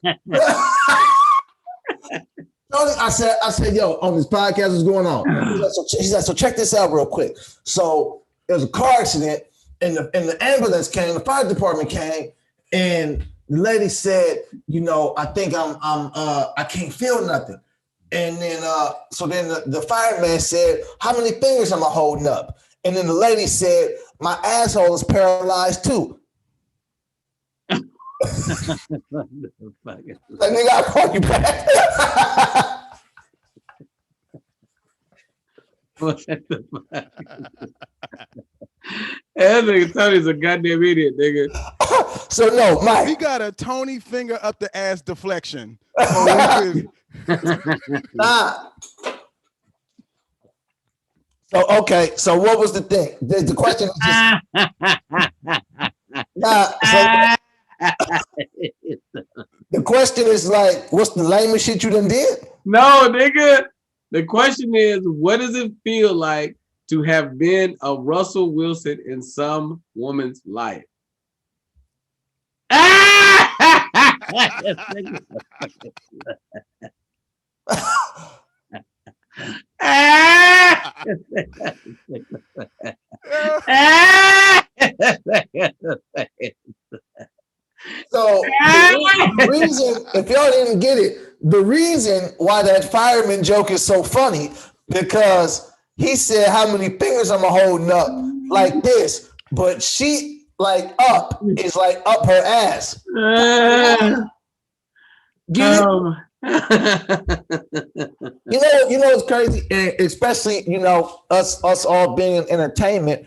Tony, I said, yo, on this podcast, what's going on? He said, so check this out real quick. So there was a car accident, and the ambulance came, the fire department came, and the lady said, I think I can't feel nothing. And then so then the fireman said, how many fingers am I holding up? And then the lady said, my asshole is paralyzed too. Like, nigga, I'll call you back. What the fuck? That nigga Tony's a goddamn idiot, nigga. So no, Mike. We got a Tony finger up the ass deflection. So we could, Nah. So okay, so what was the thing? The question is the question is like, what's the lamest shit you done did? No, nigga. The question is, what does it feel like to have been a Russell Wilson in some woman's life? So the reason, if y'all didn't get it, the reason why that fireman joke is so funny, because he said how many fingers I'm holding up like this, but she like up is like up her ass. Get it? You know it's crazy, and especially us all being in entertainment.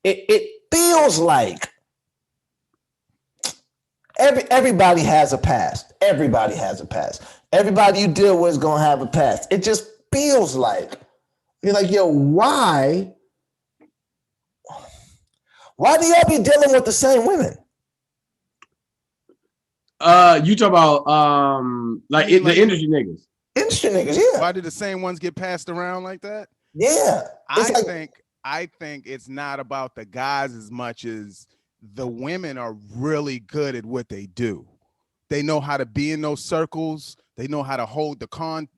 It feels like everybody has a past. Everybody has a past. Everybody you deal with is gonna have a past. It just feels like. You're like, yo, why do y'all be dealing with the same women? You talk about the industry niggas. Industry niggas, yeah. Why did the same ones get passed around like that? Yeah. I think it's not about the guys as much as the women are really good at what they do. They know how to be in those circles. They know how to hold the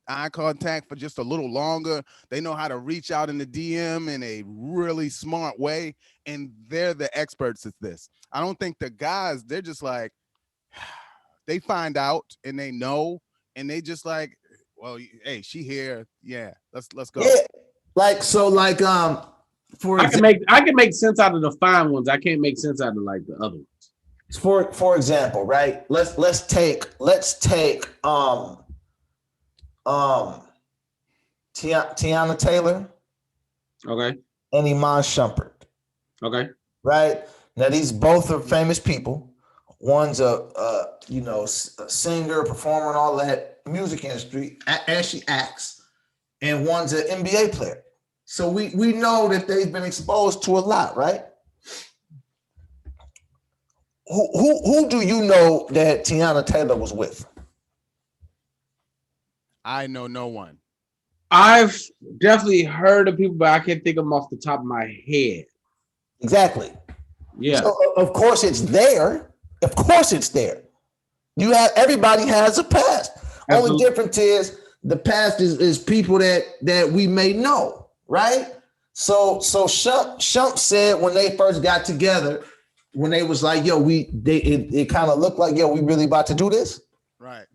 eye contact for just a little longer. They know how to reach out in the DM in a really smart way. And they're the experts at this. I don't think the guys, they're just like, they find out and they know, and they just like, well, hey, she here. Yeah, let's go. Yeah. I can make sense out of the fine ones. I can't make sense out of like the other ones. For example, right? Let's take Tiana Taylor, okay, and Iman Shumpert. Okay. Right? Now these both are famous people. One's a singer, performer, and all that music industry as she acts, and one's an NBA player. So we know that they've been exposed to a lot, right? Who do you know that Tiana Taylor was with? I know no one. I've definitely heard of people, but I can't think of them off the top of my head. Exactly. Yeah. So of course it's there. Of course it's there. Everybody has a past. Absolutely. Only difference is the past is people that we may know, right? So Shump said when they first got together, when they was like, yo, it kind of looked like, yo, we really about to do this. Right.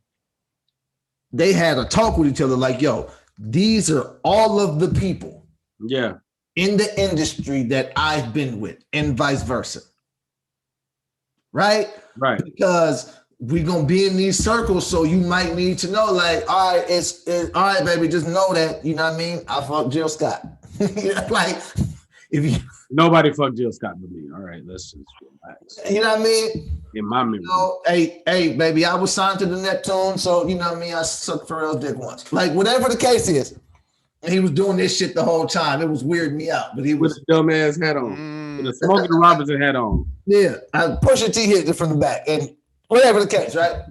They had a talk with each other like, yo, these are all of the people in the industry that I've been with, and vice versa. Right? Right. Because we're gonna be in these circles, so you might need to know, like, all right, it's all right, baby, just know that, you know what I mean? I fucked Jill Scott. Like, if you nobody fucked Jill Scott but me. All right, let's just relax. You know what I mean? In my memory. Hey, baby, I was signed to the Neptune, so you know what I mean, I sucked Pharrell's dick once. Like, whatever the case is. And he was doing this shit the whole time. It was weirding me out, but he was with a dumbass hat on, with a Smokey Robinson hat on. Yeah, Pusha T hit it from the back, and whatever the case, right?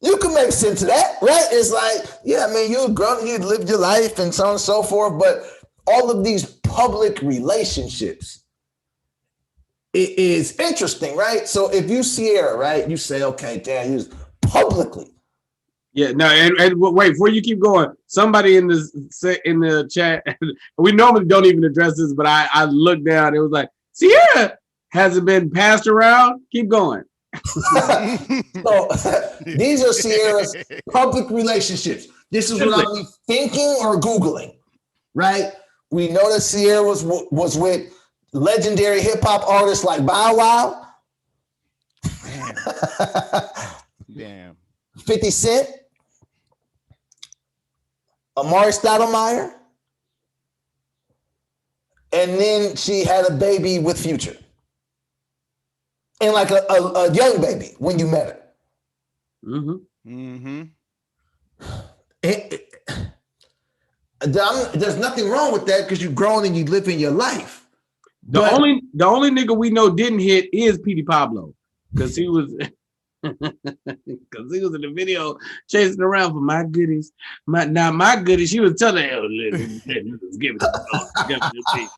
You can make sense of that, right? It's like, yeah, I mean, you're grown, you lived your life and so on and so forth, but all of these public relationships, it is interesting, right? So if you see her, right, you say, okay, damn, he was publicly. Yeah, no, and wait, before you keep going, somebody in the chat, we normally don't even address this, but I looked down, it was like, Sierra hasn't been passed around. Keep going. So these are Sierra's public relationships. This is what I'm thinking or Googling, right? We know that Sierra was with legendary hip hop artists like Bow Wow, Damn. 50 Cent, Amari Stoudemire, and then she had a baby with Future. And like a young baby when you met her. Mm-hmm. There's nothing wrong with that because you've grown and you live in your life. The only nigga we know didn't hit is Petey Pablo because he was in the video chasing around for my goodies. My goodies. She was telling him, "Give it to me.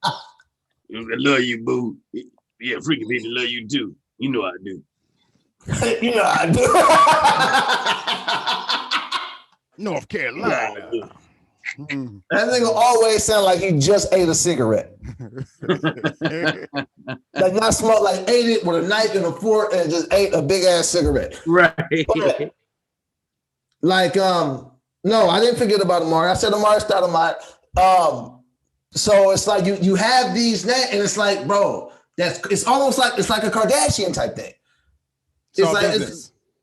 I love you, boo. Yeah, freaking people love you too. You know I do. You know I do. North Carolina." That nigga always sound like he just ate a cigarette. Like not smoke, like ate it with a knife and a fork and just ate a big ass cigarette. Right. But, like, no, I didn't forget about Amari. I said Amari Stoudemire. So it's like you have these names, and it's like, bro, it's almost like it's like a Kardashian type thing. It's like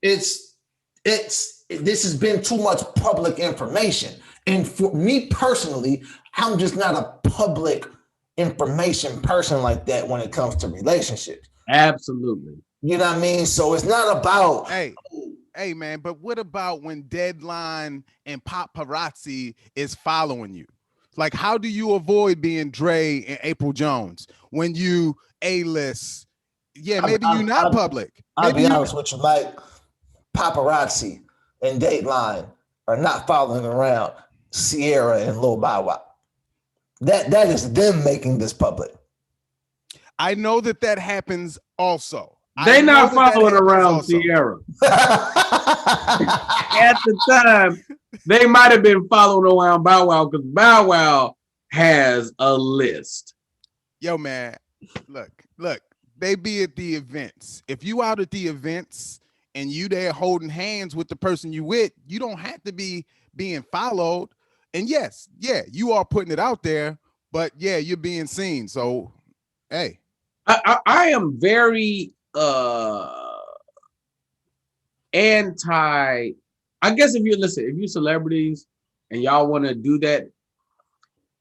it's this has been too much public information. And for me personally, I'm just not a public information person like that when it comes to relationships. Absolutely. You know what I mean? So it's not about Hey man, but what about when Deadline and paparazzi is following you? Like, how do you avoid being Dre and April Jones when you A-list? Yeah, maybe you're not public. I'll Maybe be honest with you, Mike. Paparazzi and Dateline are not following around Sierra and Lil Bow Wow. That is them making this public. I know that happens also. They not following around Sierra. At the time, they might have been following around Bow Wow because Bow Wow has a list. Yo, man, look, they be at the events. If you out at the events and you there holding hands with the person you with, you don't have to be being followed. And yes, yeah, you are putting it out there, but yeah, you're being seen. So, hey. I am very anti. I guess if you celebrities and y'all want to do that,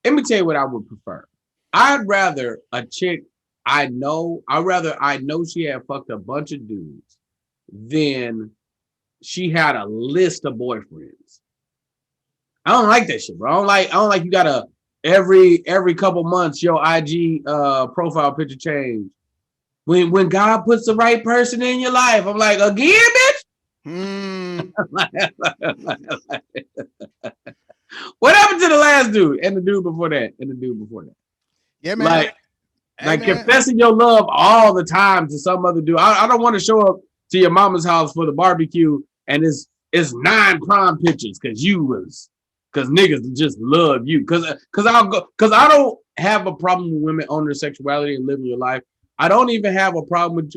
let me tell you what I would prefer. I'd rather a chick I know she had fucked a bunch of dudes than she had a list of boyfriends. I don't like that shit, bro. I don't like you gotta every couple months your IG profile picture change. When God puts the right person in your life, I'm like, again, bitch. What happened to the last dude and the dude before that and the dude before that? Yeah, man. Like confessing your love all the time to some other dude. I don't want to show up to your mama's house for the barbecue and it's 9 prom pictures because niggas just love you. Because I don't have a problem with women owning their sexuality and living your life. I don't even have a problem with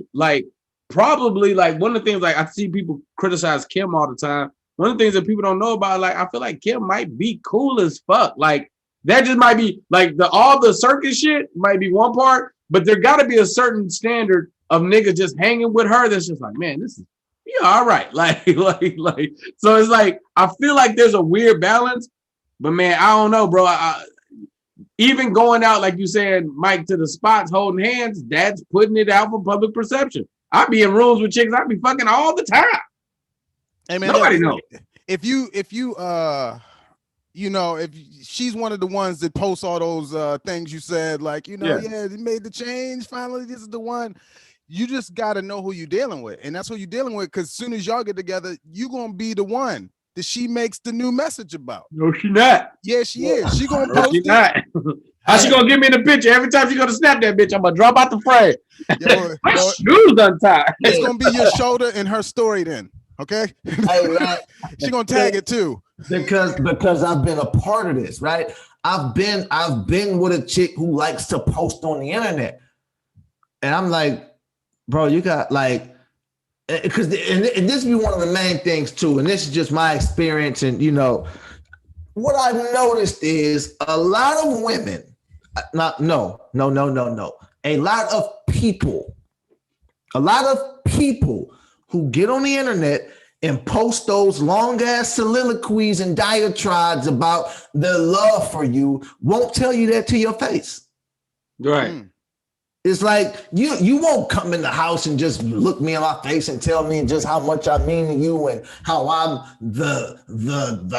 probably one of the things I see people criticize Kim all the time. One of the things that people don't know about, I feel like Kim might be cool as fuck. That just might be all the circus shit might be one part, but there got to be a certain standard of niggas just hanging with her. That's just man, this is all right. So it's I feel like there's a weird balance, but man, I don't know, bro. Even going out, like you said, Mike, to the spots holding hands, that's putting it out for public perception. I be in rooms with chicks I be fucking all the time. Hey man, nobody knows. If she's one of the ones that posts all those things you said, they made the change. Finally, this is the one. You just got to know who you're dealing with. And that's who you're dealing with. Because as soon as y'all get together, you're going to be the one that she makes the new message about. No, she not. Yeah, she is. She going to post it. Not. How she going to give me the picture? Every time she going to snap that bitch, I'm going to drop out the frame. My shoes untied. It's going to be your shoulder in her story then. Okay? Hey, she going to tag it too. Because I've been a part of this, right? I've been with a chick who likes to post on the internet. And I'm like, bro, you got because this be one of the main things too, and this is just my experience, and what I've noticed is a lot of women, a lot of people who get on the internet and post those long ass soliloquies and diatribes about their love for you won't tell you that to your face. Right. It's you won't come in the house and just look me in my face and tell me just how much I mean to you and how I'm the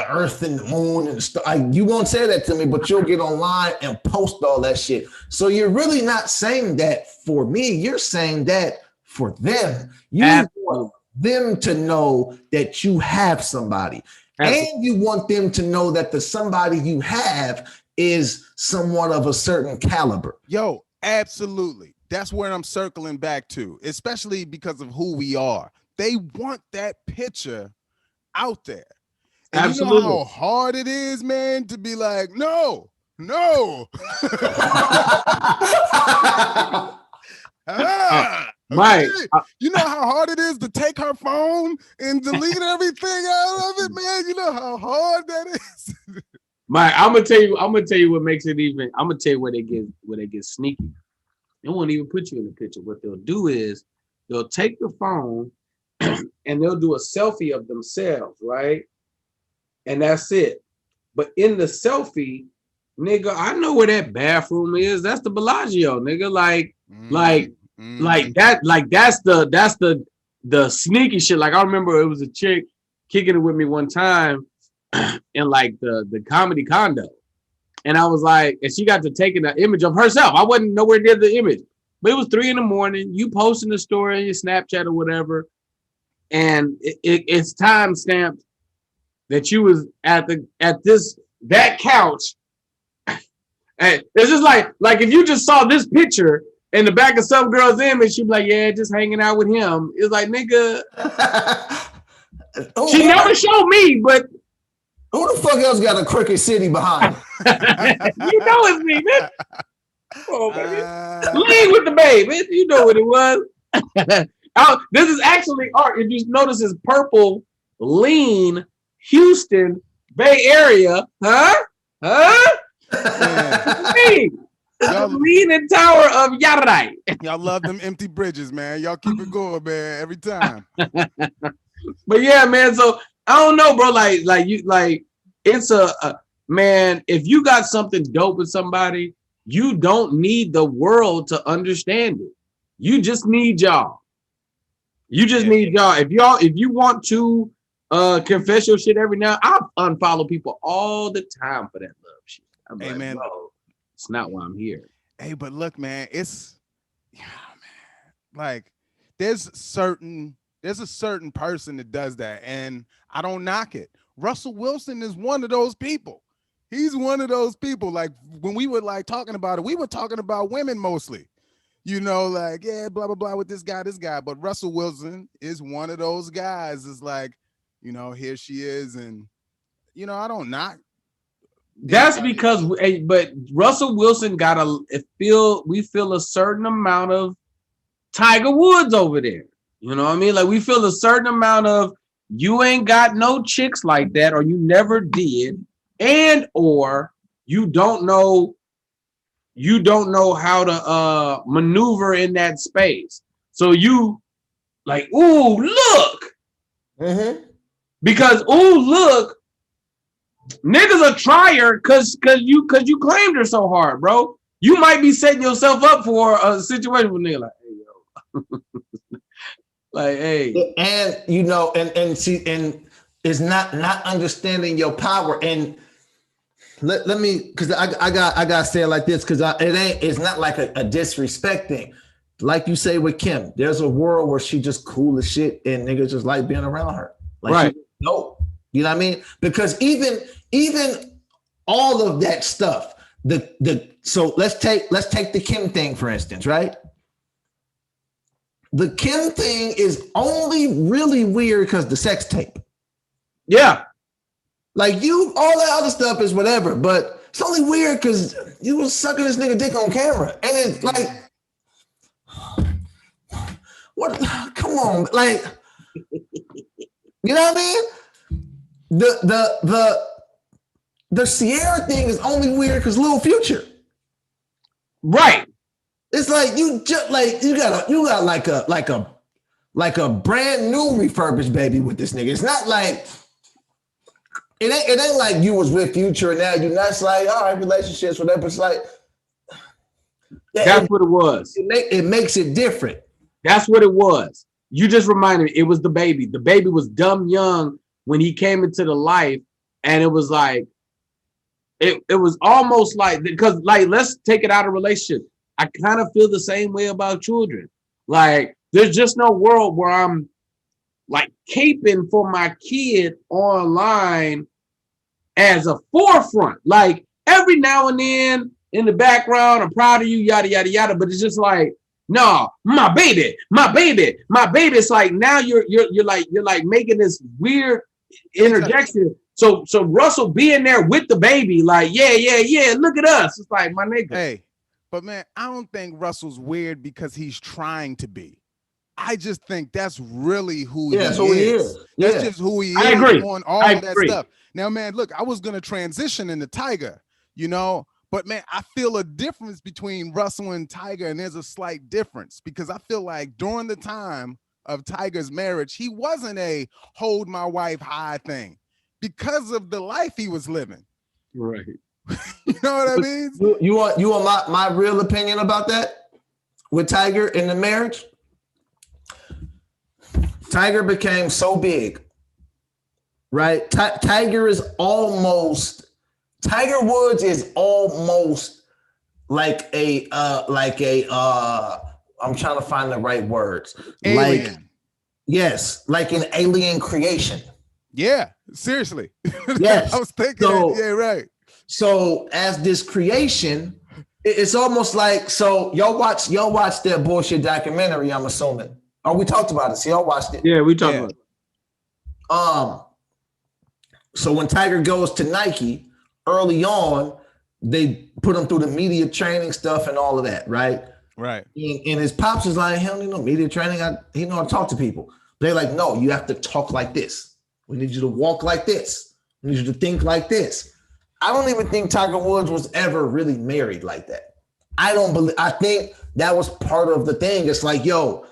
earth and the moon and stuff. You won't say that to me, but you'll get online and post all that shit. So you're really not saying that for me. You're saying that for them. You want them to know that you have somebody. Absolutely. And you want them to know that the somebody you have is somewhat of a certain caliber. Yo, absolutely. That's where I'm circling back to, especially because of who we are. They want that picture out there. And absolutely. You know how hard it is, man, to be like, no. Mike, you know how hard it is to take her phone and delete everything out of it, man. You know how hard that is. Mike, I'm gonna tell you what makes it even. I'm gonna tell you where they get sneaky. They won't even put you in the picture. What they'll do is they'll take the phone and they'll do a selfie of themselves, right? And that's it. But in the selfie, nigga, I know where that bathroom is. That's the Bellagio, nigga. Like Like that's the sneaky shit. Like I remember it was a chick kicking it with me one time in like the comedy condo. And I was like, and she got to taking an image of herself. I wasn't nowhere near the image, but it was 3 a.m. You posting the story on your Snapchat or whatever, and it's time stamped that you was at that couch. And it's just like if you just saw this picture in the back of some girl's image, she'd be like, yeah, just hanging out with him. It's like, nigga, she never showed me, but who the fuck else got a Crooked City behind? you know it's me, man. Oh, baby. Lean with the baby. You know what it was. This is actually art. If you notice, it's purple, lean, Houston, Bay Area. Huh? Leaning Tower of Yarai. Y'all love them empty bridges, man. Y'all keep it going, man, every time. But yeah, man. So I don't know, bro. It's a man. If you got something dope with somebody, you don't need the world to understand it. You just need y'all. You just need y'all. If you want to confess your shit every now, I'll unfollow people all the time for that love shit. I'm like, man, bro, it's not why I'm here. Hey, but look, man, like there's a certain person that does that, and I don't knock it. Russell Wilson is one of those people. He's one of those people. Like when we were like talking about it, we were talking about women mostly. You know, like, yeah, blah, blah, blah with this guy. But Russell Wilson is one of those guys. It's like, you know, here she is. And, you know, I don't knock. That's because, but Russell Wilson we feel a certain amount of Tiger Woods over there. You know what I mean? Like we feel a certain amount of, you ain't got no chicks like that, or you never did, and or you don't know how to maneuver in that space. So you like, ooh, look. Mm-hmm. Because ooh, look, niggas a trier cause you claimed her so hard, bro. You might be setting yourself up for a situation with nigga like, hey, yo. Like, hey, and you know, and see, and it's not understanding your power. And let me, because I gotta say it like this, because it's not like a disrespect thing. Like you say with Kim, there's a world where she just cool as shit, and niggas just like being around her. Like, right? No, you know what I mean? Because even all of that stuff, so let's take the Kim thing for instance, right? The Kim thing is only really weird because the sex tape. Yeah. Like all that other stuff is whatever, but it's only weird because you was sucking this nigga dick on camera. And it's like, what? Come on. Like, you know what I mean? The Sierra thing is only weird because Lil Future. Right. It's like you got like a brand new refurbished baby with this nigga. It's not like it ain't like you was with Future and now you're not. It's like, all right, relationships, whatever. It's like that's what it was. It makes it different. That's what it was. You just reminded me, it was the baby. The baby was dumb young when he came into the life, and it was like it was almost like, because like, let's take it out of relationship. I kind of feel the same way about children. Like, there's just no world where I'm like caping for my kid online as a forefront. Like every now and then in the background, I'm proud of you, yada, yada, yada. But it's just like, no, my baby. It's like now you're like making this weird interjection. So Russell being there with the baby, like, yeah, look at us. It's like, my nigga. Hey. But man, I don't think Russell's weird because he's trying to be. I just think that's really who he is. That's just who he is. I agree. On all of that stuff. Now, man, look, I was gonna transition into Tiger, you know, but man, I feel a difference between Russell and Tiger, and there's a slight difference because I feel like during the time of Tiger's marriage, he wasn't a hold my wife high thing because of the life he was living. Right. You know what I mean? You want my real opinion about that? with Tiger in the marriage, Tiger became so big, right? Tiger Woods is almost like I'm trying to find the right words. Alien. Like, yes, like an alien creation. Yeah, seriously. Yes. I was thinking So- that. Yeah, right. So as this creation, it's almost like, so y'all watch that bullshit documentary, I'm assuming. Oh, we talked about it. So y'all watched it. Yeah, we talked Yeah. about it. So when Tiger goes to Nike, early on, they put him through the media training stuff and all of that, right? Right. And his pops is like, he don't need no media training. He know how to talk to people. They're like, no, you have to talk like this. We need you to walk like this. We need you to think like this. I don't even think Tiger Woods was ever really married like that. I think that was part of the thing. It's like, yo,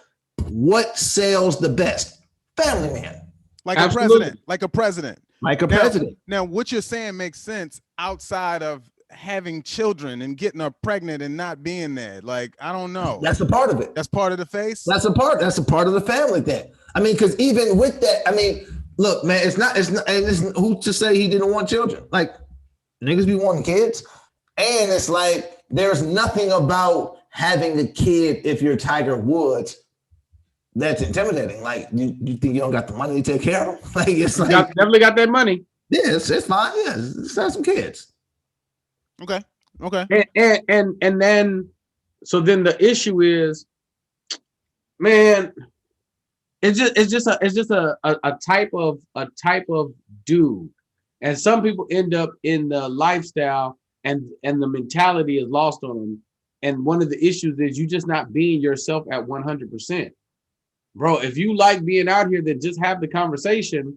what sells the best? Family man. Like Absolutely. a president. Like a president. Like a Now- president. Now, what you're saying makes sense outside of having children and getting her pregnant and not being there. Like, I don't know. That's a part of it. That's part of the face. That's a part of the family thing. I mean, because even with that, I mean, look, man, it's not, who to say he didn't want children? Like, niggas be wanting kids. And it's like, there's nothing about having a kid if you're Tiger Woods that's intimidating. Like, you think you don't got the money to take care of them? Like, it's like, Definitely got that money. yeah, it's fine. Yeah, let's have some kids. Okay. Okay. And then the issue is, man, it's just a type of dude, and some people end up in the lifestyle and the mentality is lost on them. And one of the issues is you just not being yourself at 100%, bro. If you like being out here, then just have the conversation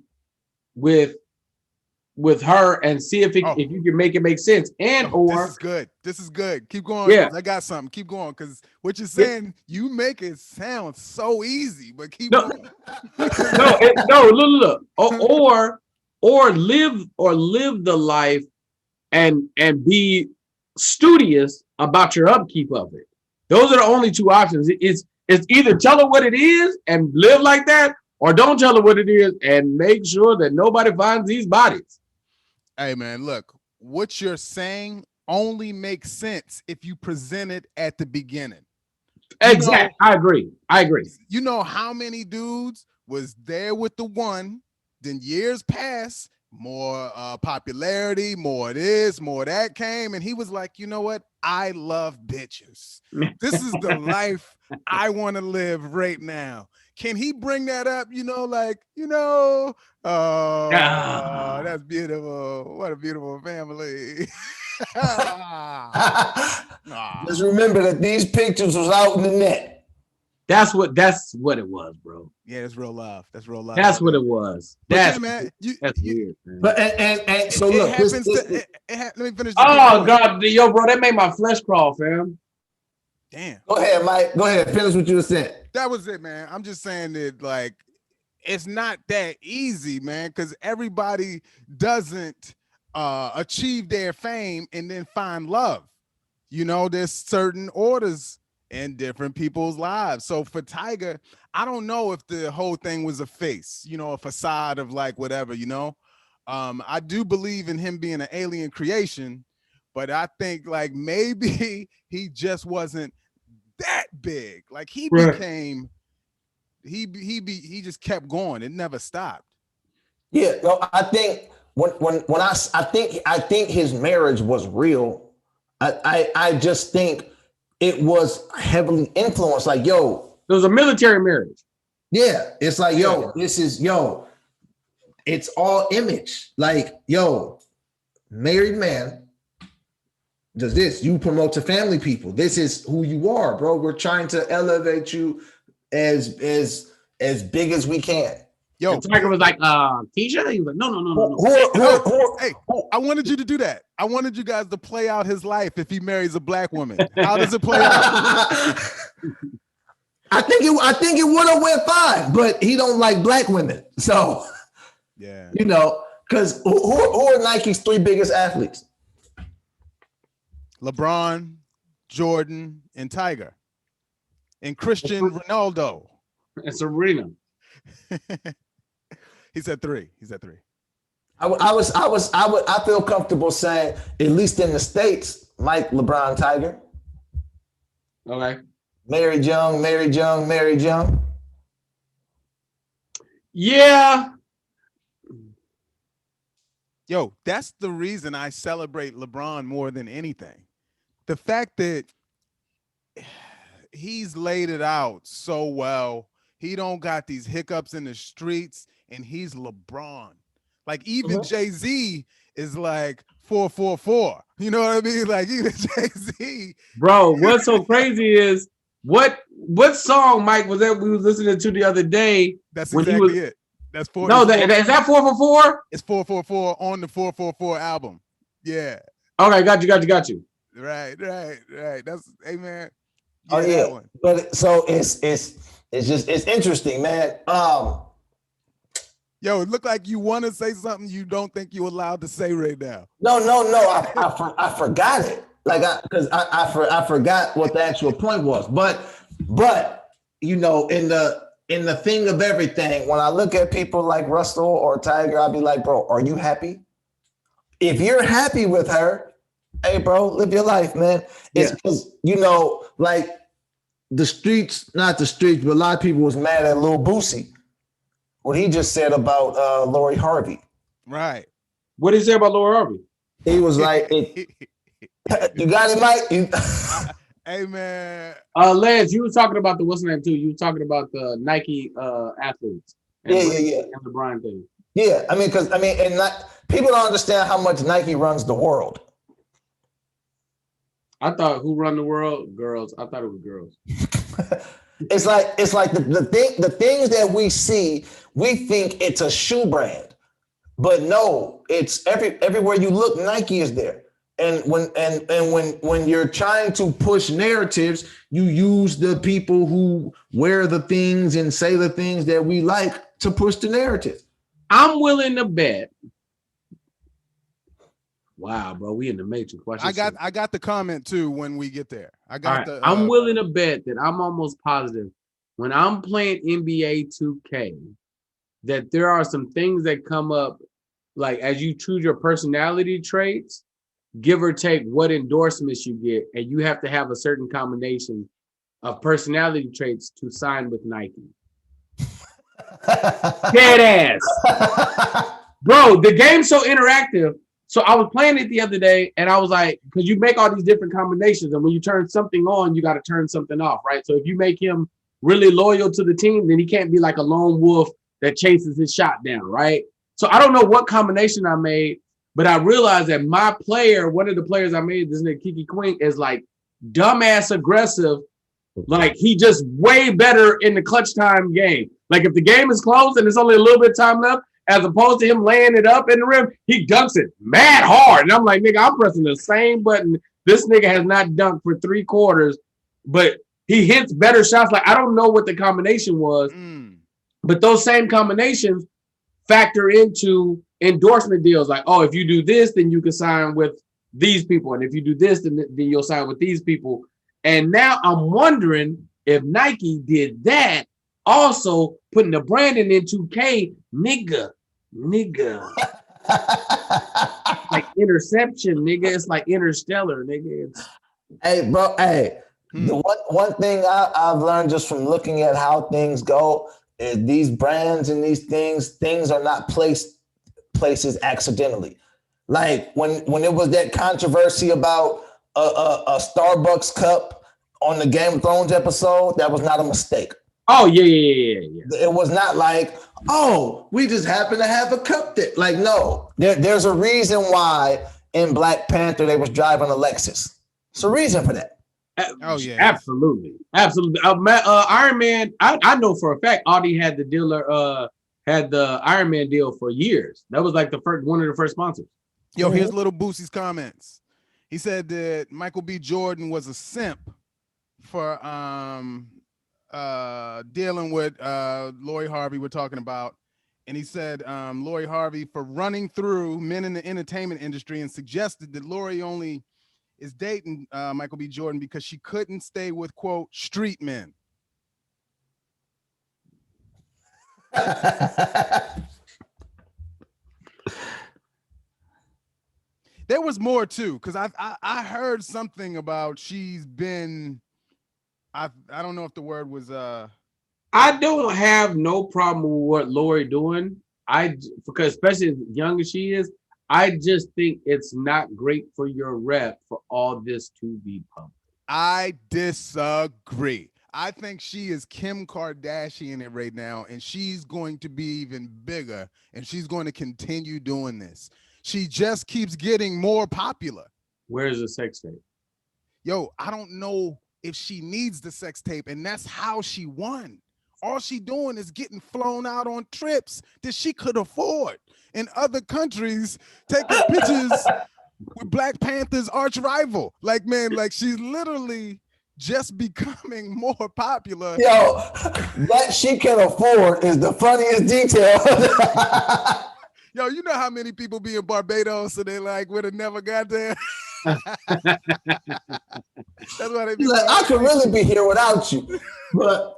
with her and see if you can make it make sense. And This is good. This is good. Keep going. Yeah. 'Cause I got something. Keep going. Because what you're saying, you make it sound so easy, but keep No. going. look. Or live the life and be studious about your upkeep of it. Those are the only two options. It's either tell her what it is and live like that, or don't tell her what it is and make sure that nobody finds these bodies. Hey, man, look, what you're saying only makes sense if you present it at the beginning. Exactly. I agree. You know how many dudes was there with the one, then years pass, more popularity, more this, more that came, and he was like, you know what? I love bitches. This is the life I want to live right now. Can he bring that up? That's beautiful. What a beautiful family. Just remember that these pictures was out in the net. That's what it was, bro. Yeah, that's real love. That's real love. That's what it was. But That's yeah, man, that's weird, man. But and so it look, happens let me finish. Oh God, yo, bro, that made my flesh crawl, fam. Damn. go ahead, Mike. Go ahead. Finish what you were saying. That was it, man. I'm just saying that, like, it's not that easy, man, because everybody doesn't achieve their fame and then find love. You know, there's certain orders in different people's lives. So for Tiger, I don't know if the whole thing was a face, a facade of like whatever, I do believe in him being an alien creation, but I think like maybe he just wasn't that big. Like he became, he just kept going. It never stopped. Yeah, no, I think I think his marriage was real. I just think it was heavily influenced. Like, yo, It was a military marriage. yeah, it's like, yo, it's all image. Like, yo, married man does this. You promote to family people. This is who you are, bro. We're trying to elevate you as big as we can. Yo, And Tiger was like, Keisha? He was like, no. hey, I wanted you to do that. I wanted you guys to play out his life if he marries a black woman. How does it play out? I think it would have went fine, but he don't like black women. So, Yeah. because who are Nike's three biggest athletes? LeBron, Jordan, and Tiger. And Christian Ronaldo. And Serena. He said 3. He said 3. I feel comfortable saying, at least in the States, Mike, LeBron, Tiger, Okay. Mary Jung, Mary Jung, Mary Jung. Yeah. Yo, that's the reason I celebrate LeBron more than anything. The fact that he's laid it out so well. He don't got these hiccups in the streets, and he's LeBron. Like even Jay-Z is like 444. You know what I mean? Like even Jay-Z. Bro, what's so crazy is what song, Mike, was that we was listening to the other day? That's when exactly he was, it. That's 4. No, is that 444? It's 444 on the 444 album. Yeah. Okay, got you. Right. That's hey man. Oh that yeah, one. but so it's interesting, man. Yo, it looked like you want to say something you don't think you're allowed to say right now. No. I forgot it. Like I forgot what the actual point was. But you know, in the thing of everything, when I look at people like Russell or Tiger, I'll be like, bro, are you happy? If you're happy with her, hey, bro, live your life, man. It's because, you know, like the streets, not the streets, but a lot of people was mad at Lil Boosie. What he just said about Lori Harvey. Right. What did he say about Lori Harvey? He was like, you got it, Mike? Hey, man. Lance, you were talking about what's the name too? You were talking about the Nike athletes. Yeah. And the Brian thing. Yeah, people don't understand how much Nike runs the world. I thought who run the world? Girls. I thought it was girls. It's like the things that we see, we think it's a shoe brand, but no, it's everywhere you look, Nike is there. And when you're trying to push narratives, you use the people who wear the things and say the things that we like to push the narrative. I'm willing to bet. Wow, bro, we in the matrix. I got the comment too when we get there. I'm willing to bet that I'm almost positive when I'm playing NBA 2K that there are some things that come up, like as you choose your personality traits, give or take what endorsements you get, and you have to have a certain combination of personality traits to sign with Nike. Dead ass. Bro, the game's so interactive. So I was playing it the other day, and I was like, because you make all these different combinations, and when you turn something on, you got to turn something off, right? So if you make him really loyal to the team, then he can't be like a lone wolf that chases his shot down, right? So I don't know what combination I made, but I realized that my player, one of the players I made, this nigga Kiki Queen, is like dumbass aggressive. Like he just way better in the clutch time game. Like if the game is close and there's only a little bit of time left, as opposed to him laying it up in the rim, he dunks it mad hard. And I'm like, nigga, I'm pressing the same button. This nigga has not dunked for 3 quarters, but he hits better shots. Like, I don't know what the combination was, but those same combinations factor into endorsement deals. Like, oh, if you do this, then you can sign with these people. And if you do this, then you'll sign with these people. And now I'm wondering if Nike did that, also putting the branding in 2K, nigga. Like interception, nigga. It's like Interstellar, nigga. Hey, bro. Hey, the one thing I've learned just from looking at how things go is these brands and these things are not places accidentally. Like when it was that controversy about a Starbucks cup on the Game of Thrones episode, that was not a mistake. Oh, yeah. It was not like, oh, we just happen to have a cup there. Like, no, there's a reason why in Black Panther they was driving a Lexus. It's a reason for that. Oh, yeah. Absolutely. Iron Man, I know for a fact Audi had the Iron Man deal for years. That was like one of the first sponsors. Yo, here's Little Boosie's comments. He said that Michael B. Jordan was a simp for dealing with Lori Harvey we're talking about. And he said Lori Harvey for running through men in the entertainment industry and suggested that Lori only is dating Michael B. Jordan because she couldn't stay with, quote, street men. There was more too, because I heard something about she's been. I don't know if the word was I don't have no problem with what Lori doing. Because especially as young as she is, I just think it's not great for your rep for all this to be public. I disagree. I think she is Kim Kardashian it right now, and she's going to be even bigger, and she's going to continue doing this. She just keeps getting more popular. Where's the sex tape? Yo, I don't know if she needs the sex tape, and that's how she won. All she doing is getting flown out on trips that she could afford in other countries, taking pictures with Black Panther's arch rival. Like, man, like she's literally just becoming more popular. Yo, that she can afford is the funniest detail. Yo, you know how many people be in Barbados and they like would have never got there? That's why they be Like, I could really be here without you. But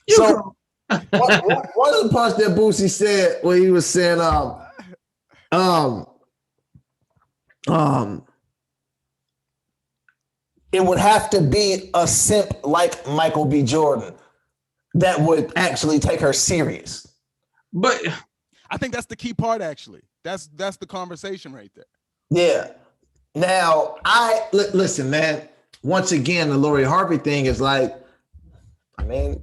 so one of the parts that Boosie said when he was saying it would have to be a simp like Michael B. Jordan that would actually take her serious. But I think that's the key part, actually. That's the conversation right there. Yeah. Now, listen, man. Once again, the Lori Harvey thing is like, I mean,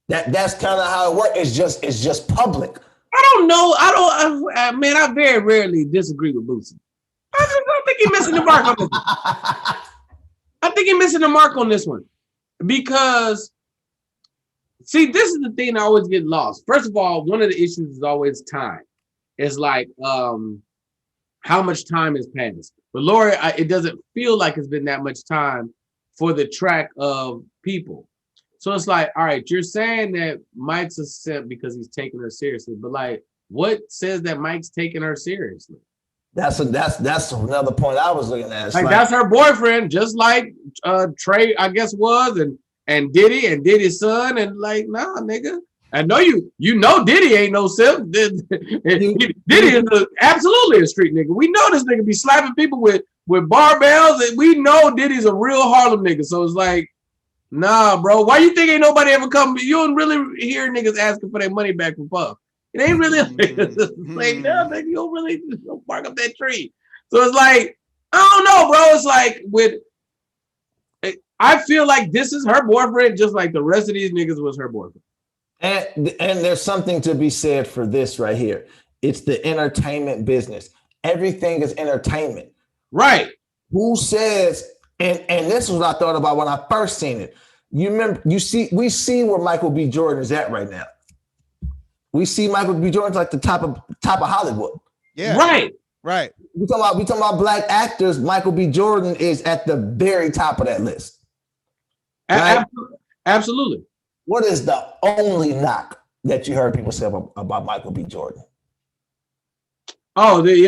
that's kind of how it works. It's just public. I don't know. I very rarely disagree with Boosie. I think he's missing the mark on this one. I think he's missing the mark on this one. Because, see, this is the thing I always get lost. First of all, one of the issues is always time. It's like how much time has passed. But Lori, it doesn't feel like it's been that much time for the track of people. So it's like, all right, you're saying that Mike's a simp because he's taking her seriously, but like, what says that Mike's taking her seriously? That's another point I was looking at. It's like that's her boyfriend, just like Trey, I guess was, and Diddy's son, and like, nah, nigga. I know you know Diddy ain't no simp. Diddy is absolutely a street nigga. We know this nigga be slapping people with barbells, and we know Diddy's a real Harlem nigga. So it's like, nah, bro. Why you think ain't nobody ever come? You don't really hear niggas asking for their money back from Puff. It ain't really like, no, nigga, you don't bark up that tree. So it's like, I don't know, bro. It's like I feel like this is her boyfriend, just like the rest of these niggas was her boyfriend. And there's something to be said for this right here. It's the entertainment business. Everything is entertainment. Right. Who says, and this is what I thought about when I first seen it. You remember, we see where Michael B. Jordan is at right now. We see Michael B. Jordan's like the top of Hollywood. Yeah. Right. We talking about black actors. Michael B. Jordan is at the very top of that list. Right? Absolutely. What is the only knock that you heard people say about Michael B. Jordan? Oh, they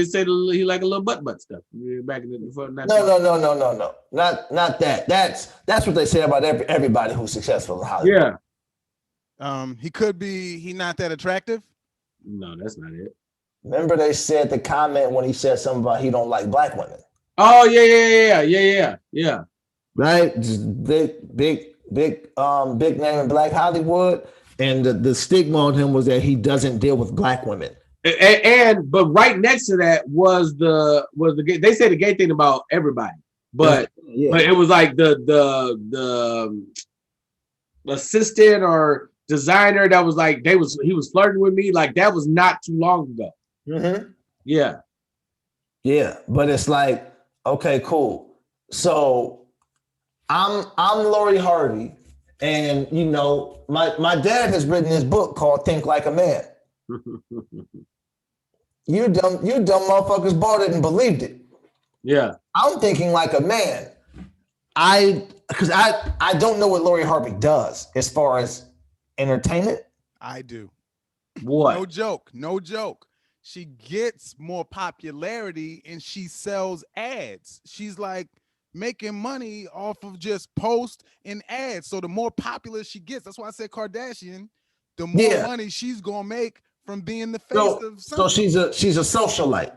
said he like a little butt stuff back in the before. No. Not that. That's what they say about everybody who's successful in Hollywood. Yeah. He not that attractive. No, that's not it. Remember they said the comment when he said something about he don't like black women. Oh yeah. Right, just big name in Black Hollywood, and the stigma on him was that he doesn't deal with black women. But right next to that was the gay. They say the gay thing about everybody, but it was like the assistant or designer that was like he was flirting with me, like that was not too long ago. Mm-hmm. Yeah, but it's like, okay, cool. So I'm Lori Harvey, and you know my dad has written this book called Think Like a Man. You dumb motherfuckers bought it and believed it. Yeah, I'm thinking like a man. Because I don't know what Lori Harvey does as far as entertainment. I do. What? No joke. She gets more popularity and she sells ads. She's like making money off of just posts and ads. So the more popular she gets, that's why I said Kardashian, the more Yeah. money she's gonna make from being the face So, of something. she's a socialite.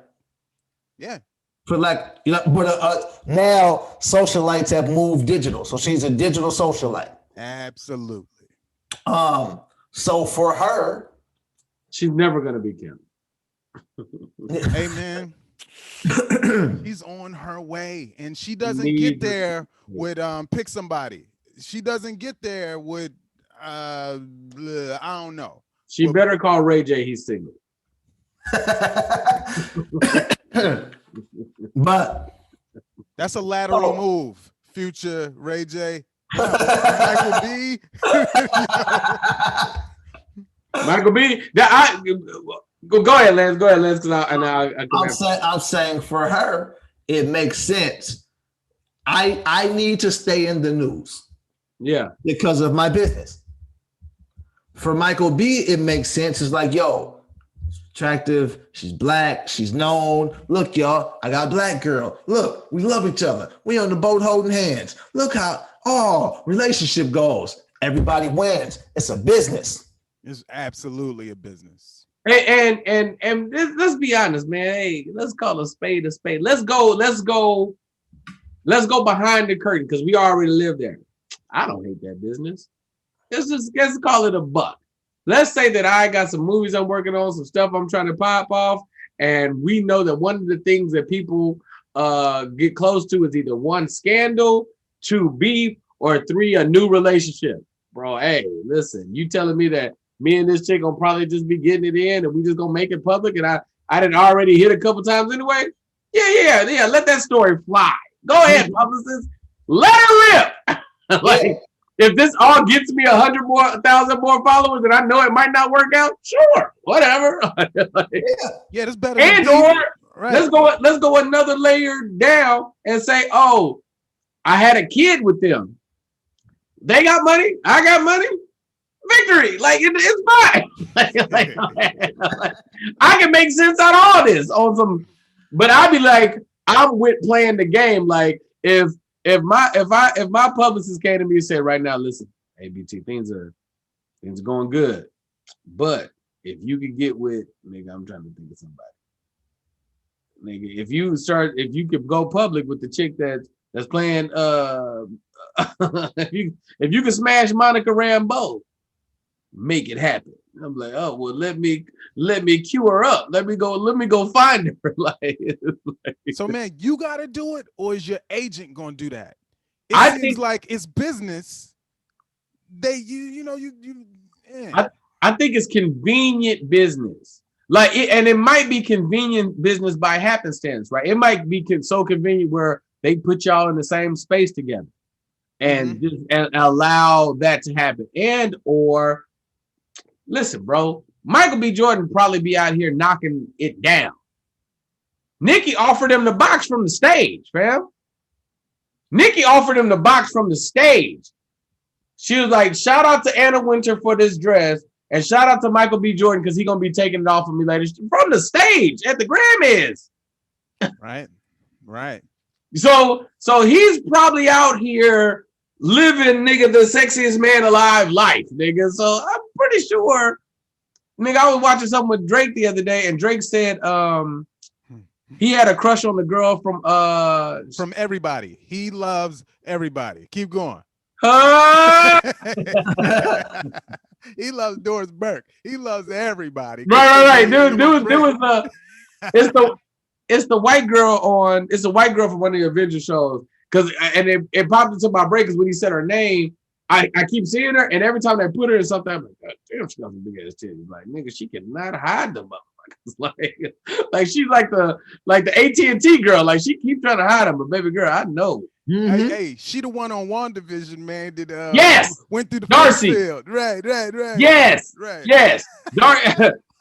Yeah. For like, but now socialites have moved digital, so she's a digital socialite. Absolutely. So for her, She's never gonna be Kim. Hey man, she's on her way, and she doesn't Need- get there with pick somebody. She doesn't get there with I don't know. She Well, better call Ray J. He's single. but That's a lateral Oh. move. Future Ray J. Michael B. Michael B. Go ahead, Lance. Go ahead, Lance. I'm saying for her, it makes sense. I need to stay in the news Yeah. because of my business. For Michael B, it makes sense. It's like, yo, she's attractive, she's black, she's known. Look, y'all, I got a black girl. Look, we love each other. We on the boat holding hands. Look how relationship goes. Everybody wins. It's a business. It's absolutely a business. Hey, and let's be honest, man. Hey, let's call a spade a spade. Let's go behind the curtain because we already live there. I don't hate that business. Let's call it a buck. Let's say that I got some movies I'm working on, some stuff I'm trying to pop off, and we know that one of the things that people get close to is either one, scandal, two, beef, or three, a new relationship. Bro, hey, listen, you telling me that me and this chick gonna probably just be getting it in and we just gonna make it public and I didn't already hit a couple times anyway? Yeah, let that story fly. Go ahead, publicist. Let it rip. Like, if this all gets me 1,000 more followers and I know it might not work out, sure, whatever. Yeah, that's better. And than or right. let's go another layer down and say, oh, I had a kid with them. They got money, I got money. Victory, like it's fine. like, I can make sense out of all this on some, but I'd be like, I'm with playing the game. Like if my publicist came to me and said, right now, listen, ABT, things are going good, but if you could get with nigga, I'm trying to think of somebody. Nigga, if you could go public with the chick that's playing if you can smash Monica Rambeau, make it happen. I'm like, oh well, let me cue her up. Let me go find her. So man, you gotta do it, or is your agent gonna do that? It I seems think like it's business. I think it's convenient business. Like it might be convenient business by happenstance, right? It might be so convenient where they put y'all in the same space together and just and allow that to happen. And or listen, bro, Michael B. Jordan probably be out here knocking it down. Nikki offered him the box from the stage, fam. Nikki offered him the box from the stage. She was like, shout out to Anna Wintour for this dress, and shout out to Michael B. Jordan because he's gonna be taking it off of me later from the stage at the Grammys. Right. So he's probably out here living, nigga, the sexiest man alive life, nigga. So I'm pretty sure, nigga, I was watching something with Drake the other day, and Drake said he had a crush on the girl from Everybody. He loves everybody. Keep going. He loves Doris Burke. He loves everybody. Right. It's the white girl from one of the Avengers shows. And it popped into my brain because when he said her name, I keep seeing her, and every time they put her in something, I'm like, God damn, she got some big ass titties. Like, nigga, she cannot hide them motherfuckers. Like she's like the AT&T girl. Like she keeps trying to hide them, but baby girl, I know. Hey, she the one on WandaVision, man. Did yes, went through the Darcy. field. Right. Yes, right. Yes.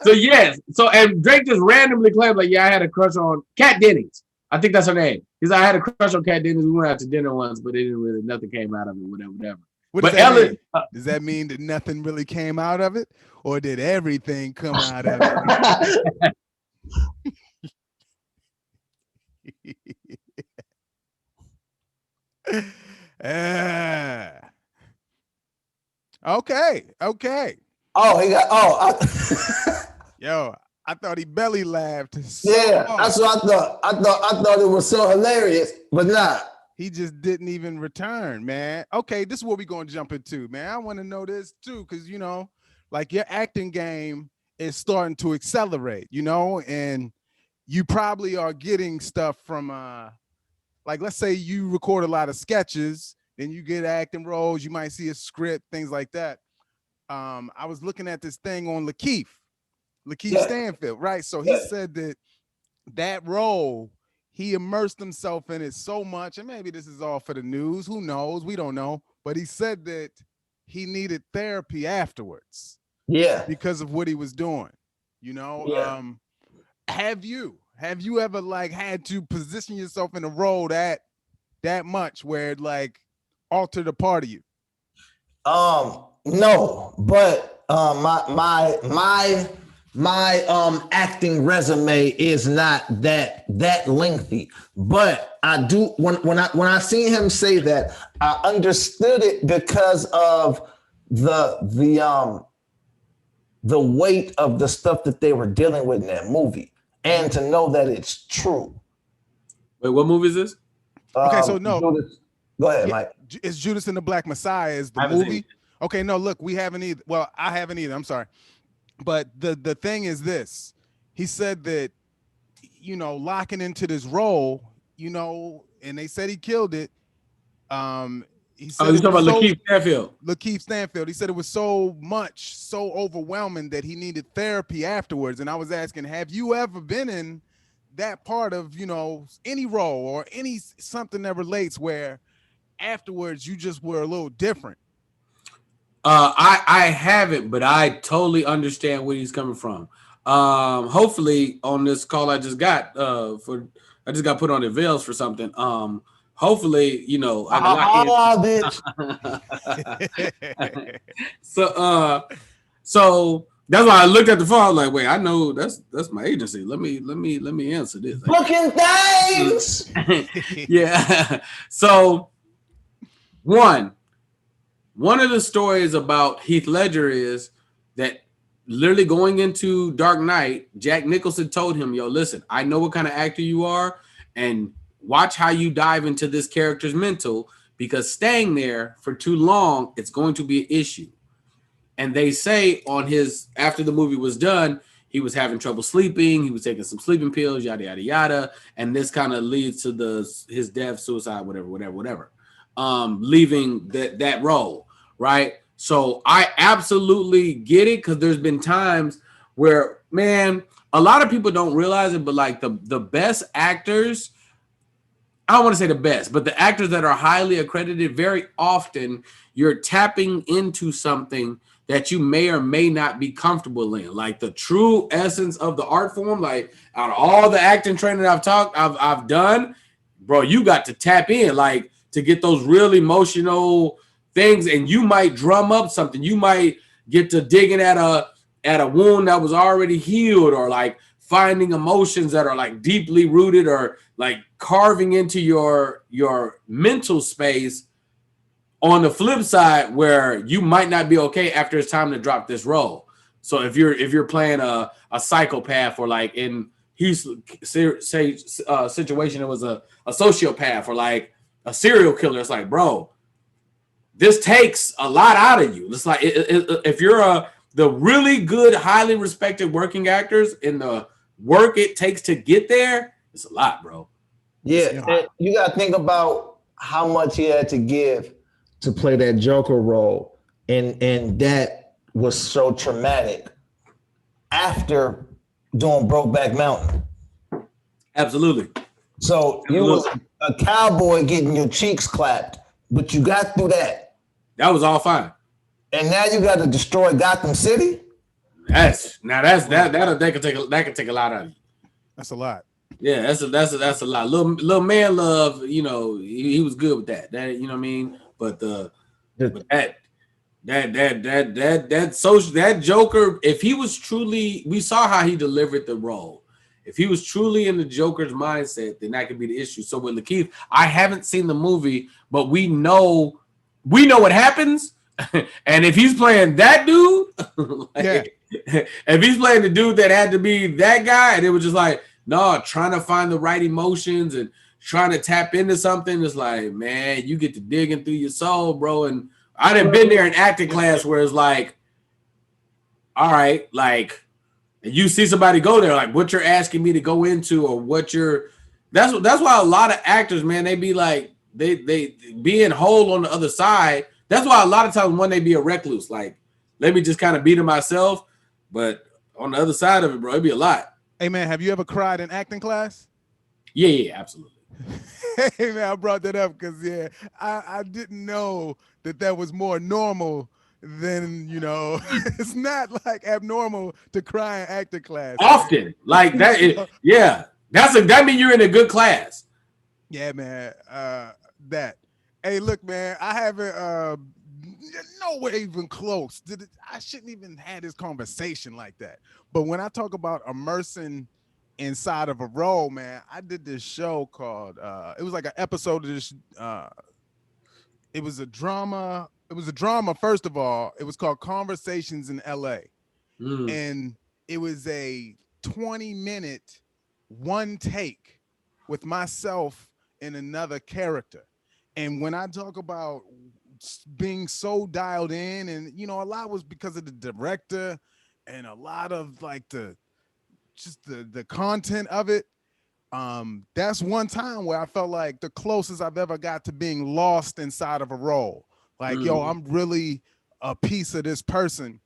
So yes. So and Drake just randomly claimed like, yeah, I had a crush on Kat Dennings. I think that's her name. Because I had a crush on Kat Dennings. We went out to dinner once, but nothing came out of it. Whatever. What does that mean? Does that mean that nothing really came out of it, or did everything come out of it? Okay. Oh, he got. Yo, I thought he belly laughed. So Yeah, hard. that's what I thought. I thought it was so hilarious, but not. He just didn't even return, man. Okay, this is what we're gonna jump into, man. I want to know this too, because like your acting game is starting to accelerate, and you probably are getting stuff from like let's say you record a lot of sketches, then you get acting roles, you might see a script, things like that. I was looking at this thing on Lakeith Yeah. Stanfield, right? So he said that role, he immersed himself in it so much, and maybe this is all for the news. Who knows? We don't know. But he said that he needed therapy afterwards Yeah. because of what he was doing. Yeah. Have you ever like had to position yourself in a role that much where it like altered a part of you? No, but my acting resume is not that lengthy. But I do when I seen him say that, I understood it because of the weight of the stuff that they were dealing with in that movie, and to know that it's true. Wait, what movie is this? Okay, so no. Judas, go ahead, Yeah, Mike. It's Judas and the Black Messiah is the I haven't seen movie. Okay, no, look, we haven't either. Well, I haven't either. I'm sorry. But the thing is this. He said that, locking into this role, and they said he killed it. He said you talking about Lakeith Stanfield? Lakeith Stanfield. He said it was so overwhelming that he needed therapy afterwards. And I was asking, have you ever been in that part of, any role or something that relates where afterwards you just were a little different? I haven't, but I totally understand where he's coming from. Hopefully on this call I just got I just got put on the veils for something. Hopefully, I bitch. So that's why I looked at the phone. I was like, wait, I know that's my agency. Let me answer this. Booking things. Yeah. So one of the stories about Heath Ledger is that literally going into Dark Knight, Jack Nicholson told him, yo, listen, I know what kind of actor you are, and watch how you dive into this character's mental, because staying there for too long, it's going to be an issue. And they say after the movie was done, he was having trouble sleeping. He was taking some sleeping pills, yada, yada, yada. And this kind of leads to his death, suicide, whatever. Leaving that role. Right. So I absolutely get it, because there's been times where, man, a lot of people don't realize it, but like the best actors, I don't want to say the best, but the actors that are highly accredited, very often you're tapping into something that you may or may not be comfortable in. Like the true essence of the art form, like out of all the acting training I've done, bro, you got to tap in, like to get those real emotional things, and you might drum up something. You might get to digging at a wound that was already healed, or like finding emotions that are like deeply rooted, or like carving into your mental space on the flip side, where you might not be okay after it's time to drop this role. So if you're playing a psychopath, or like in Heath's situation, it was a sociopath, or like a serial killer, it's like, bro, this takes a lot out of you. It's like if you're the really good, highly respected working actors, in the work it takes to get there, it's a lot, bro. Yeah, and you got to think about how much he had to give to play that Joker role, and that was so traumatic after doing Brokeback Mountain. Absolutely. So you was a cowboy getting your cheeks clapped, but you got through that. That was all fine. And now you got to destroy Gotham City. That could take a lot out of you. That's a lot. Yeah, that's a lot. Little man love, he was good with that. That, you know what I mean? But that Joker, if he was truly, we saw how he delivered the role. If he was truly in the Joker's mindset, then that could be the issue. So with Lakeith, I haven't seen the movie, but we know what happens. And if he's playing that dude, Like, if he's playing the dude that had to be that guy, and it was just like, no, trying to find the right emotions and trying to tap into something, it's like, man, you get to digging through your soul, bro. And I done been there in acting class where it's like, all right, like, and you see somebody go there, like what you're asking me to go into, or what you're. That's why a lot of actors, man, they be like they being whole on the other side. That's why a lot of times when they be a recluse, like let me just kind of be to myself. But on the other side of it, bro, it'd be a lot. Hey man, have you ever cried in acting class? Yeah, absolutely. Hey man, I brought that up because I didn't know that was more normal than it's not like abnormal to cry in acting class. Often, like that. Yeah, that means you're in a good class. Yeah, man. That. Hey, look, man, I haven't nowhere even close. I shouldn't even have this conversation like that. But when I talk about immersing inside of a role, man, I did this show called it was like an episode of this it was a drama. It was a drama, first of all. It was called Conversations in LA. And it was a 20-minute one take with myself and another character. And when I talk about being so dialed in, and a lot was because of the director and a lot of like the content of it. That's one time where I felt like the closest I've ever got to being lost inside of a role. Like, yo, I'm really a piece of this person.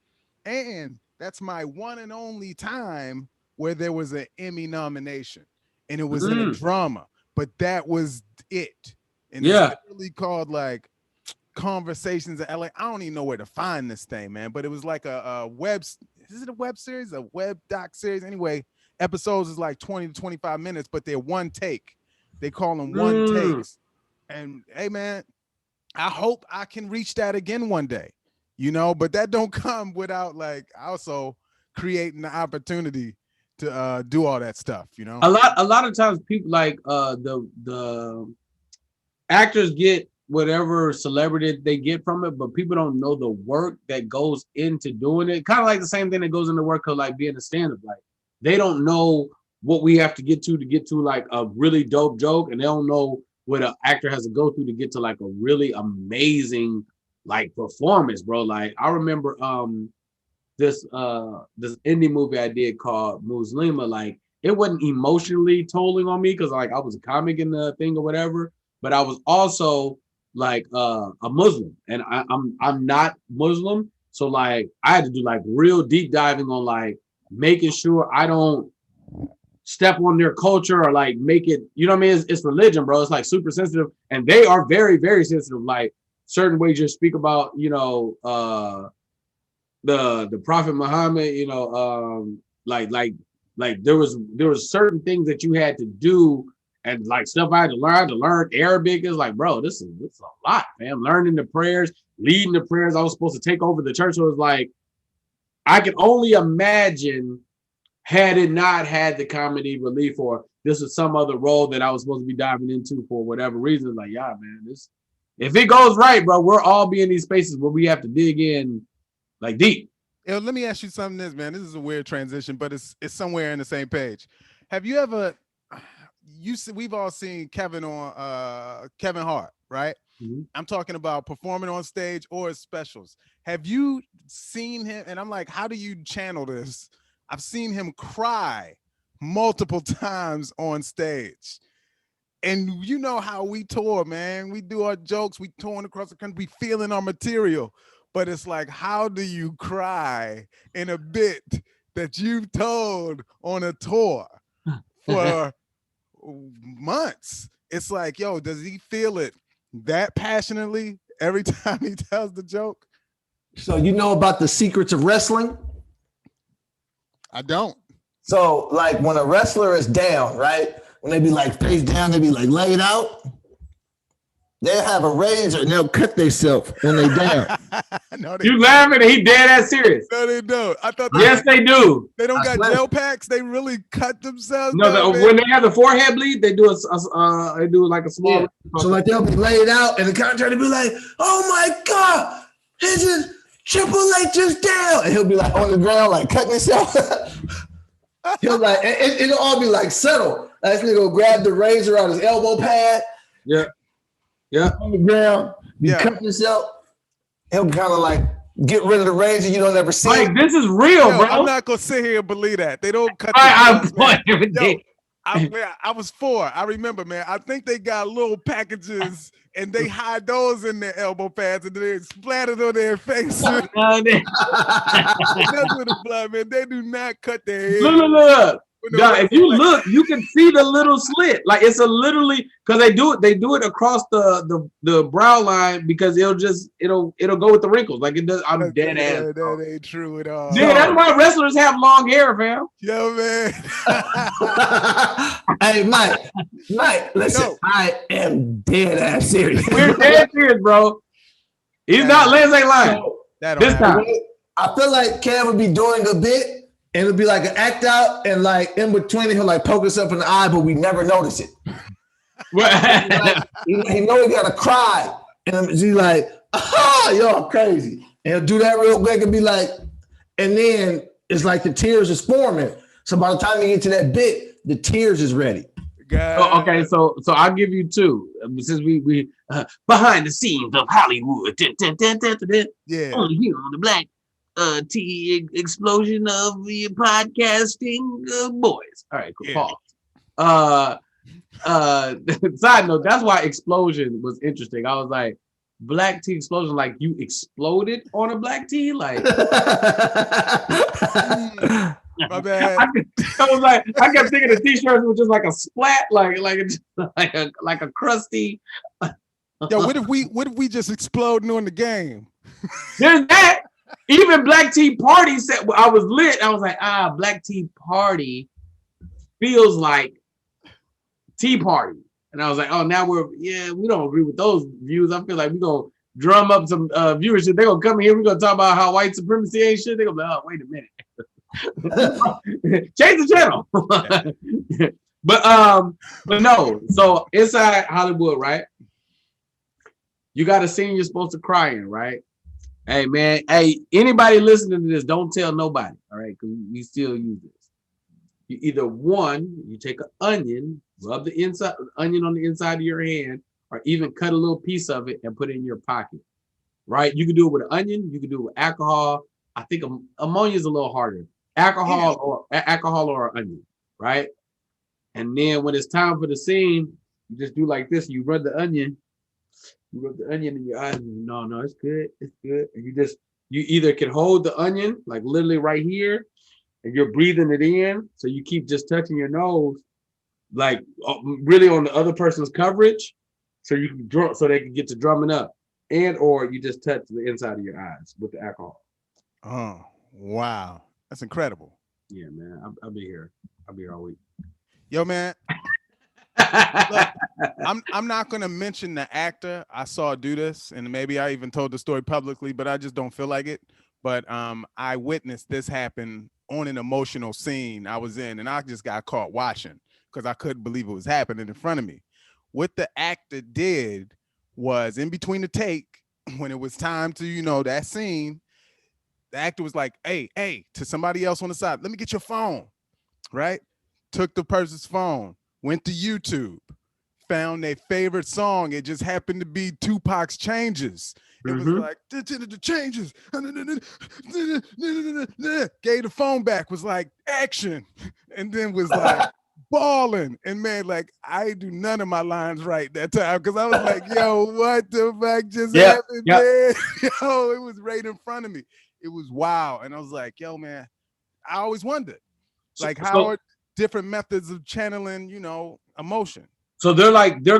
And that's my one and only time where there was an Emmy nomination, and it was in a drama, but that was it. And it's literally called like Conversations in LA. I don't even know where to find this thing, man, but it was like a web. Is it a web series? A web doc series? Anyway, episodes is like 20 to 25 minutes, but they're one take. They call them one takes. And hey, man, I hope I can reach that again one day, but that don't come without like also creating the opportunity to do all that stuff, A lot of times people like the actors get whatever celebrity they get from it, but people don't know the work that goes into doing it. Kind of like the same thing that goes into work of like being a stand-up. Like they don't know what we have to get to like a really dope joke, and they don't know what an actor has to go through to get to like a really amazing like performance, bro. Like I remember this indie movie I did called Muslima. Like it wasn't emotionally tolling on me because like I was a comic in the thing or whatever, but I was also like a Muslim, and I'm not Muslim, so like I had to do like real deep diving on like making sure I don't step on their culture or like make it, what I mean? It's religion, bro. It's like super sensitive, and they are very, very sensitive. Like certain ways you speak about, the Prophet Muhammad, like there was certain things that you had to do, and like stuff I had to learn Arabic. Is like, bro, this is a lot, man. Learning the prayers, leading the prayers. I was supposed to take over the church. So it was like, I can only imagine had it not had the comedy relief, or this was some other role that I was supposed to be diving into for whatever reason. Like, yeah, man, if it goes right, bro, we're all be in these spaces where we have to dig in like deep. Yo, let me ask you something, man. This is a weird transition, but it's somewhere in the same page. Have you ever, we've all seen Kevin on Kevin Hart, right? Mm-hmm. I'm talking about performing on stage or his specials. Have you seen him? And I'm like, how do you channel this? I've seen him cry multiple times on stage. And you know how we tour, man. We do our jokes, we touring across the country, we feeling our material. But it's like, how do you cry in a bit that you've told on a tour for months? It's like, yo, does he feel it that passionately every time he tells the joke? So you know about the secrets of wrestling? I don't. So like when a wrestler is down, right? When they be like face down, they be like laid out. They'll have a razor and they'll cut themselves when they down. No, you laughing and he dead ass serious. No, they don't. I thought yes, they do. They don't got gel packs. They really cut themselves. No, when they have the forehead bleed, they do like a small. Yeah. So like they'll be laid out, and the contractor be like, "Oh my god, Triple H is down. And he'll be like on the ground, like cutting himself. He'll like, it'll all be like subtle. Like, this nigga will grab the razor out his elbow pad. Yeah. On the ground, be Yeah. cutting himself. He'll kind of like get rid of the razor you don't ever see. Like, this is real, Yo, bro. I'm not gonna sit here and believe that. They don't cut I'm themselves, man. playing with Yo, it. I was 4. I remember, man. I think they got little packages and they hide those in their elbow pads and they splattered on their face. That's Look, with the blood, man. They do not cut their head. look. with no Nah, if you razor. look, you can see the little slit. Like it's a literally because they do it across the brow line because it'll go with the wrinkles. Like it does. I'm dead ass. That ain't true at all. Yeah, that's why wrestlers have long hair, fam. Yo, man. Hey, Mike, listen, Yo. I am dead ass serious. We're dead serious, bro. He's not. Lance ain't lying. That This don't time. happen. I feel like Cam would be doing a bit, and it'll be like an act out, and like in between, he'll like poke himself in the eye, but we never notice it. Like, he know he gotta cry, and he's like, y'all crazy. And he'll do that real quick and be like, and then it's like the tears is forming. So by the time you get to that bit, the tears is ready. Oh, okay, so I'll give you 2 since we behind the scenes of Hollywood. Yeah. Only here on the Black T explosion of the podcasting boys. All right, cool. Yeah. Pause. Side note, that's why explosion was interesting. I was like, Black Tea explosion, like you exploded on a black tea, like. My bad. I was like, I kept thinking the t-shirts was just like a splat, like a crusty. Yo, what if we just exploding on the game? There's that. Even Black Tea Party said I was lit. I was like, Black Tea Party feels like Tea Party. And I was like, oh, now we don't agree with those views. I feel like we're gonna drum up some viewership. They're gonna come in here, we're gonna talk about how white supremacy ain't shit. They're gonna be like, oh, wait a minute. Change the channel. But no, so inside Hollywood, right? You got a scene you're supposed to cry in, right? Hey man, anybody listening to this, don't tell nobody, all right? Because we still use this. You either you take an onion, rub the onion on the inside of your hand, or even cut a little piece of it and put it in your pocket, right? You can do it with an onion, you can do it with alcohol. I think ammonia is a little harder. Alcohol or onion, right? And then when it's time for the scene, you just do like this. You rub the onion in your eyes. No, it's good. It's good. And you either can hold the onion like literally right here, and you're breathing it in. So you keep just touching your nose, like really on the other person's coverage, so you can drum, so they can get to drumming up, or you just touch the inside of your eyes with the alcohol. Oh, wow. That's incredible. Yeah, man. I'll be here. I'll be here all week. Yo, man. Look, I'm not gonna mention the actor I saw do this, and maybe I even told the story publicly, but I just don't feel like it. But I witnessed this happen on an emotional scene I was in, and I just got caught watching because I couldn't believe it was happening in front of me. What the actor did was in between the take, when it was time to, that scene, the actor was like, hey, to somebody else on the side, let me get your phone, right? Took the person's phone, went to YouTube, found their favorite song. It just happened to be Tupac's Changes. It was like, the changes. Gave the phone back, was like, action. And then was like, balling. And man, like, I do none of my lines right that time because I was like, yo, what the fuck just happened, man? Yo, it was right in front of me. It was wow. And I was like, yo, man, I always wondered, like, how are different methods of channeling, emotion? So they're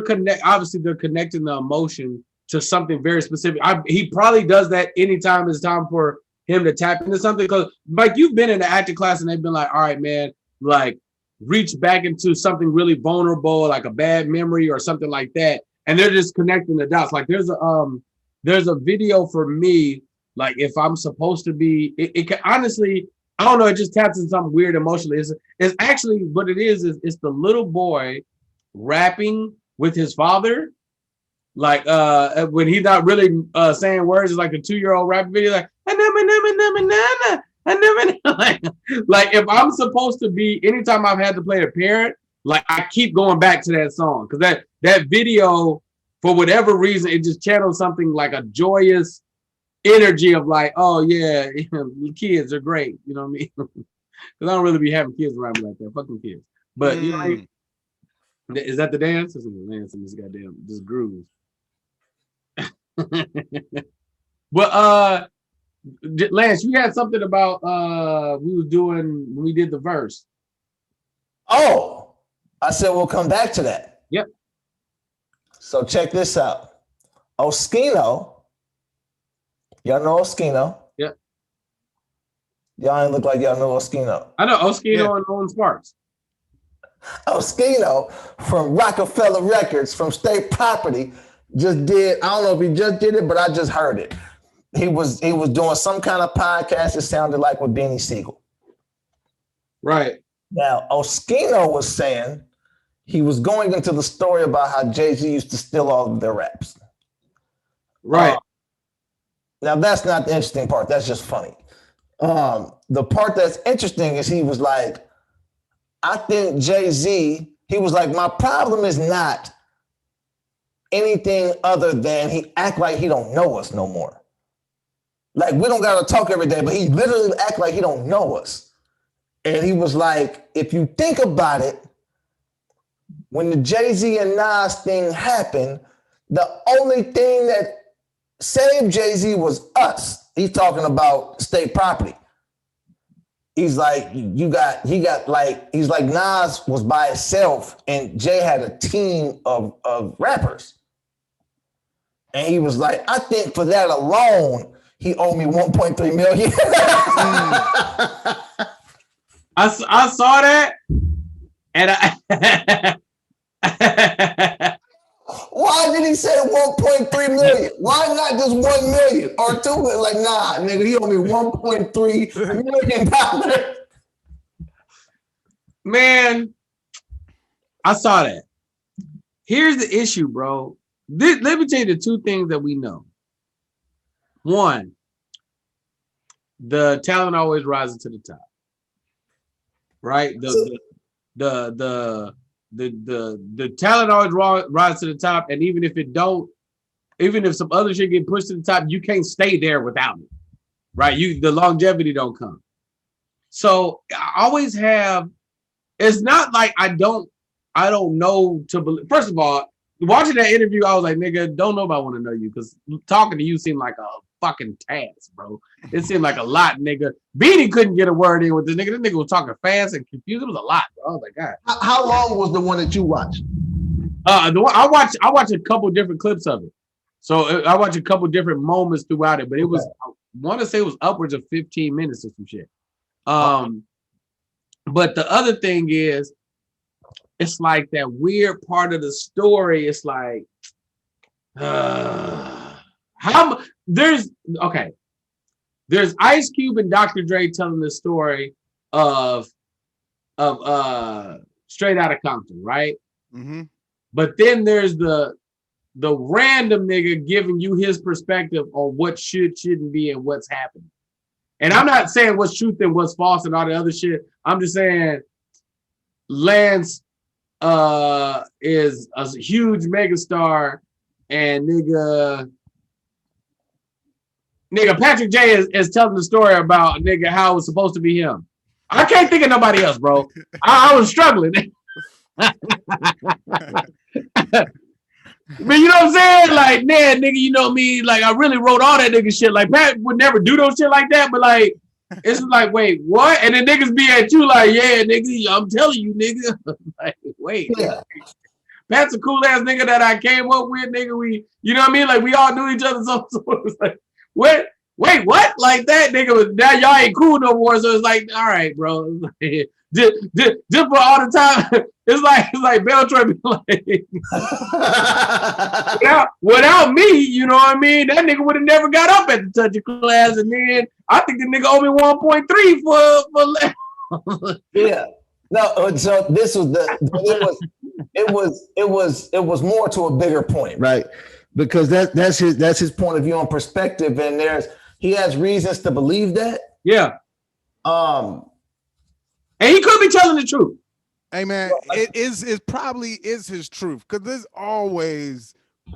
connecting the emotion to something very specific. He probably does that anytime it's time for him to tap into something. Because like you've been in the acting class and they've been like, all right, man, like reach back into something really vulnerable, like a bad memory or something like that. And they're just connecting the dots. Like there's a video for me, like if I'm supposed to be, it can honestly, I don't know, it just taps in something weird emotionally. It's actually what it is it's the little boy rapping with his father. Like when he's not really saying words, it's like a 2-year-old rap video, like, Like if I'm supposed to be, anytime I've had to play a parent, like I keep going back to that song because that video, for whatever reason, it just channels something like a joyous energy of like, oh yeah, kids are great. You know what I mean? Because I don't really be having kids around me like that. Fucking kids. But you know what I mean? Is that the dance? This is the dance in this goddamn this groove. But Lance, you had something about we was doing when we did the verse. Oh, I said we'll come back to that. Yep. So check this out. Oskino. Y'all know Oskino? Yep. Y'all ain't look like y'all know Oskino. I know Oskino and Owen Sparks. Oskino from Rockefeller Records, from State Property, just did, I don't know if he just did it, but I just heard it. He was doing some kind of podcast that sounded like with Beanie Siegel. Right. Now, Oskino was saying he was going into the story about how Jay-Z used to steal all of their raps. Right. Now, that's not the interesting part. That's just funny. The part that's interesting is he was like, I think Jay-Z, he was like, my problem is not anything other than he act like he don't know us no more. Like, we don't got to talk every day, but he literally act like he don't know us. And he was like, if you think about it, when the Jay-Z and Nas thing happened, the only thing that saved Jay-Z was us. He's talking about State Property. He's like, he's like Nas was by himself and Jay had a team of rappers. And he was like, I think for that alone, he owed me 1.3 million. I saw that and Why did he say 1.3 million? Why not just 1 million or 2 million? Like, nah, nigga, he owe me 1.3 million dollars. Man, I saw that. Here's the issue, bro. Let me tell you the two things that we know. One, the talent always rises to the top. Right? The talent always rises to the top, and even if some other shit get pushed to the top, you can't stay there without it. Right? The longevity don't come. So I always have, it's not like I don't know to believe. First of all, watching that interview, I was like, nigga, don't nobody want to know you because talking to you seemed like a fucking task, bro. It seemed like a lot, nigga. Beanie couldn't get a word in with this nigga. This nigga was talking fast and confused. It was a lot, bro. I was like, God. How long was the one that you watched? I watched a couple different clips of it. So I watched a couple different moments throughout it, but it was, I want to say it was upwards of 15 minutes or some shit. But the other thing is, it's like that weird part of the story. It's like, there's Ice Cube and Dr. Dre telling the story of Straight Outta Compton, right? Mm-hmm. But then there's the random nigga giving you his perspective on what shouldn't be and what's happening. And I'm not saying what's truth and what's false and all the other shit. I'm just saying Lance is a huge megastar, and nigga Patrick J is telling the story about nigga how it was supposed to be him. I can't think of nobody else, bro. I was struggling. But you know what I'm saying? Like, man, nigga, you know me. Like, I really wrote all that nigga shit. Like, Pat would never do those shit like that. But like, it's like, wait, what? And then niggas be at you like, yeah, nigga, I'm telling you, nigga. Like, wait, Yeah. Pat's a cool ass nigga that I came up with, nigga. We, you know what I mean? Like, we all knew each other. So it was like, what? Wait, what? Like that nigga? Now y'all ain't cool no more. So it's like, all right, bro. Just for all the time, it's like Beltran be like, without me, you know what I mean? That nigga would have never got up at the touch of class, and then I think the nigga owed me 1.3 for Yeah. No, so this was it was more to a bigger point, right? Because that's his point of view on perspective, and there's, He has reasons to believe that. Yeah, Um, and he could be telling the truth. Hey man, it probably is his truth because there's always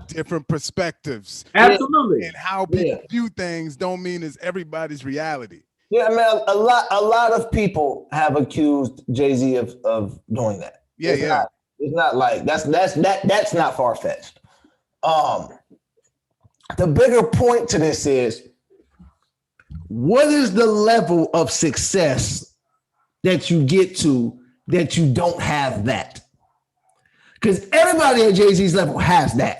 different perspectives Absolutely. and how people view things don't mean it's everybody's reality. Yeah, man, a lot of people have accused Jay-Z of doing that. Yeah, It's not like that's not far-fetched. The bigger point to this is, what is the level of success that you get to that you don't have that? Because everybody at Jay-Z's level has that.